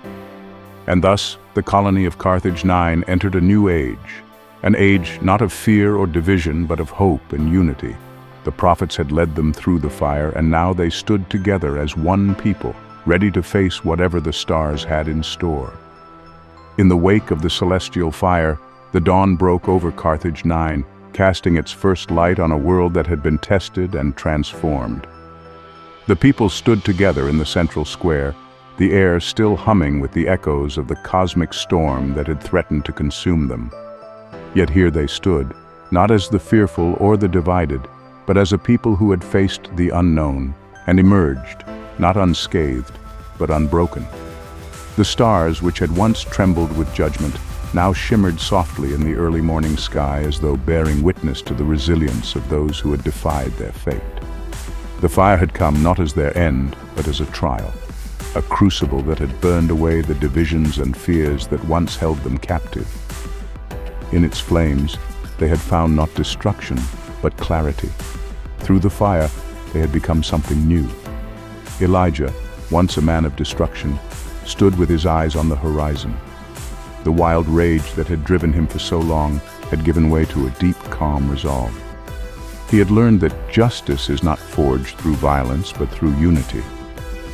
And thus, the colony of Carthage-9 entered a new age, an age not of fear or division, but of hope and unity. The prophets had led them through the fire, and now they stood together as one people, ready to face whatever the stars had in store. In the wake of the celestial fire, the dawn broke over Carthage-9, casting its first light on a world that had been tested and transformed. The people stood together in the central square, the air still humming with the echoes of the cosmic storm that had threatened to consume them. Yet here they stood, not as the fearful or the divided, but as a people who had faced the unknown and emerged, not unscathed, but unbroken. The stars, which had once trembled with judgment, now shimmered softly in the early morning sky as though bearing witness to the resilience of those who had defied their fate. The fire had come not as their end, but as a trial, a crucible that had burned away the divisions and fears that once held them captive. In its flames, they had found not destruction, but clarity. Through the fire, they had become something new. Elijah, once a man of destruction, stood with his eyes on the horizon. The wild rage that had driven him for so long had given way to a deep, calm resolve. He had learned that justice is not forged through violence, but through unity.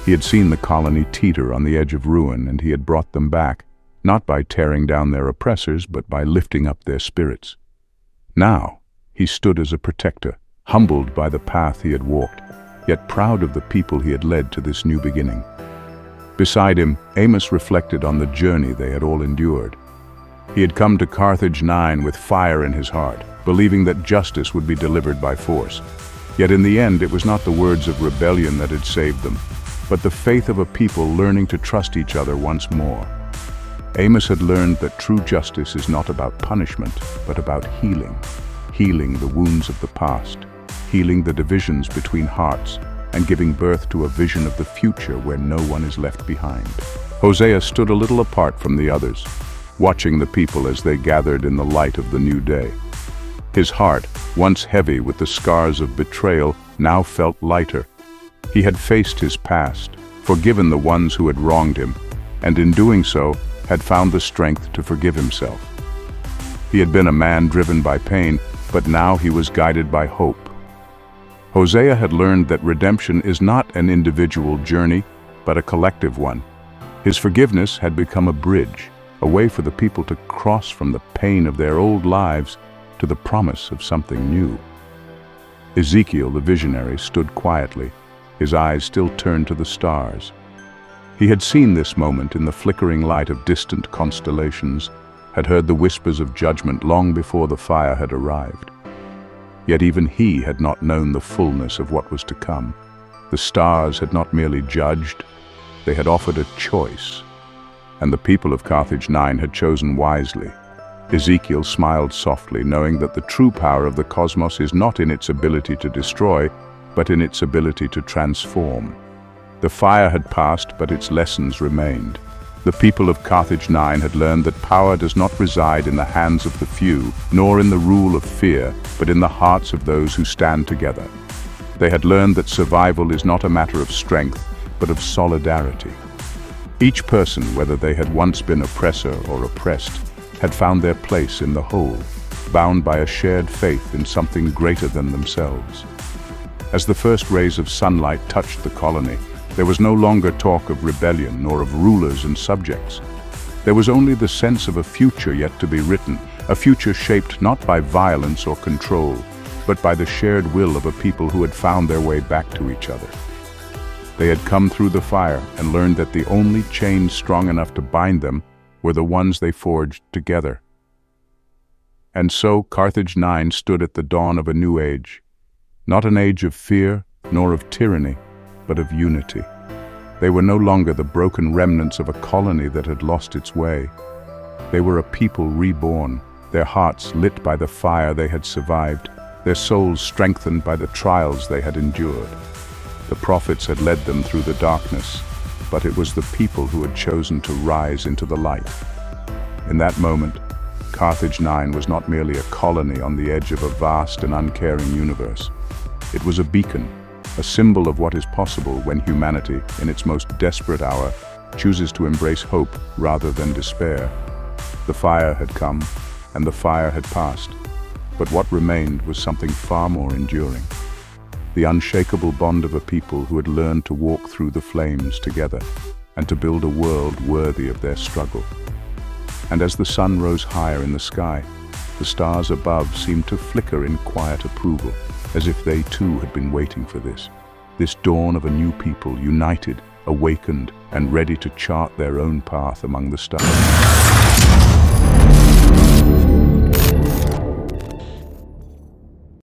He had seen the colony teeter on the edge of ruin, and he had brought them back, not by tearing down their oppressors, but by lifting up their spirits. Now, he stood as a protector, humbled by the path he had walked, yet proud of the people he had led to this new beginning. Beside him, Amos reflected on the journey they had all endured. He had come to Carthage-9 with fire in his heart, believing that justice would be delivered by force. Yet in the end, it was not the words of rebellion that had saved them. but the faith of a people learning to trust each other once more. Amos had learned that true justice is not about punishment, but about healing. Healing the wounds of the past, healing the divisions between hearts, and giving birth to a vision of the future where no one is left behind. Hosea stood a little apart from the others, watching the people as they gathered in the light of the new day. His heart, once heavy with the scars of betrayal, now felt lighter. He had faced his past, forgiven the ones who had wronged him, and in doing so, had found the strength to forgive himself. He had been a man driven by pain, but now he was guided by hope. Hosea had learned that redemption is not an individual journey, but a collective one. His forgiveness had become a bridge, a way for the people to cross from the pain of their old lives to the promise of something new. Ezekiel, the visionary, stood quietly, his eyes still turned to the stars. He had seen this moment in the flickering light of distant constellations, had heard the whispers of judgment long before the fire had arrived. Yet even he had not known the fullness of what was to come. The stars had not merely judged, they had offered a choice. And the people of Carthage-9 had chosen wisely. Ezekiel smiled softly, knowing that the true power of the cosmos is not in its ability to destroy, but in its ability to transform. The fire had passed, but its lessons remained. The people of Carthage-9 had learned that power does not reside in the hands of the few, nor in the rule of fear, but in the hearts of those who stand together. They had learned that survival is not a matter of strength, but of solidarity. Each person, whether they had once been oppressor or oppressed, had found their place in the whole, bound by a shared faith in something greater than themselves. As the first rays of sunlight touched the colony, there was no longer talk of rebellion nor of rulers and subjects. There was only the sense of a future yet to be written, a future shaped not by violence or control, but by the shared will of a people who had found their way back to each other. They had come through the fire and learned that the only chains strong enough to bind them were the ones they forged together. And so Carthage-9 stood at the dawn of a new age, not an age of fear nor of tyranny, but of unity. They were no longer the broken remnants of a colony that had lost its way. They were a people reborn, their hearts lit by the fire they had survived, their souls strengthened by the trials they had endured. The prophets had led them through the darkness, but it was the people who had chosen to rise into the light. In that moment, Carthage-9 was not merely a colony on the edge of a vast and uncaring universe. It was a beacon, a symbol of what is possible when humanity, in its most desperate hour, chooses to embrace hope rather than despair. The fire had come, and the fire had passed, but what remained was something far more enduring. The unshakable bond of a people who had learned to walk through the flames together, and to build a world worthy of their struggle. And as the sun rose higher in the sky, the stars above seemed to flicker in quiet approval, as if they too had been waiting for this dawn of a new people, united, awakened, and ready to chart their own path among the stars.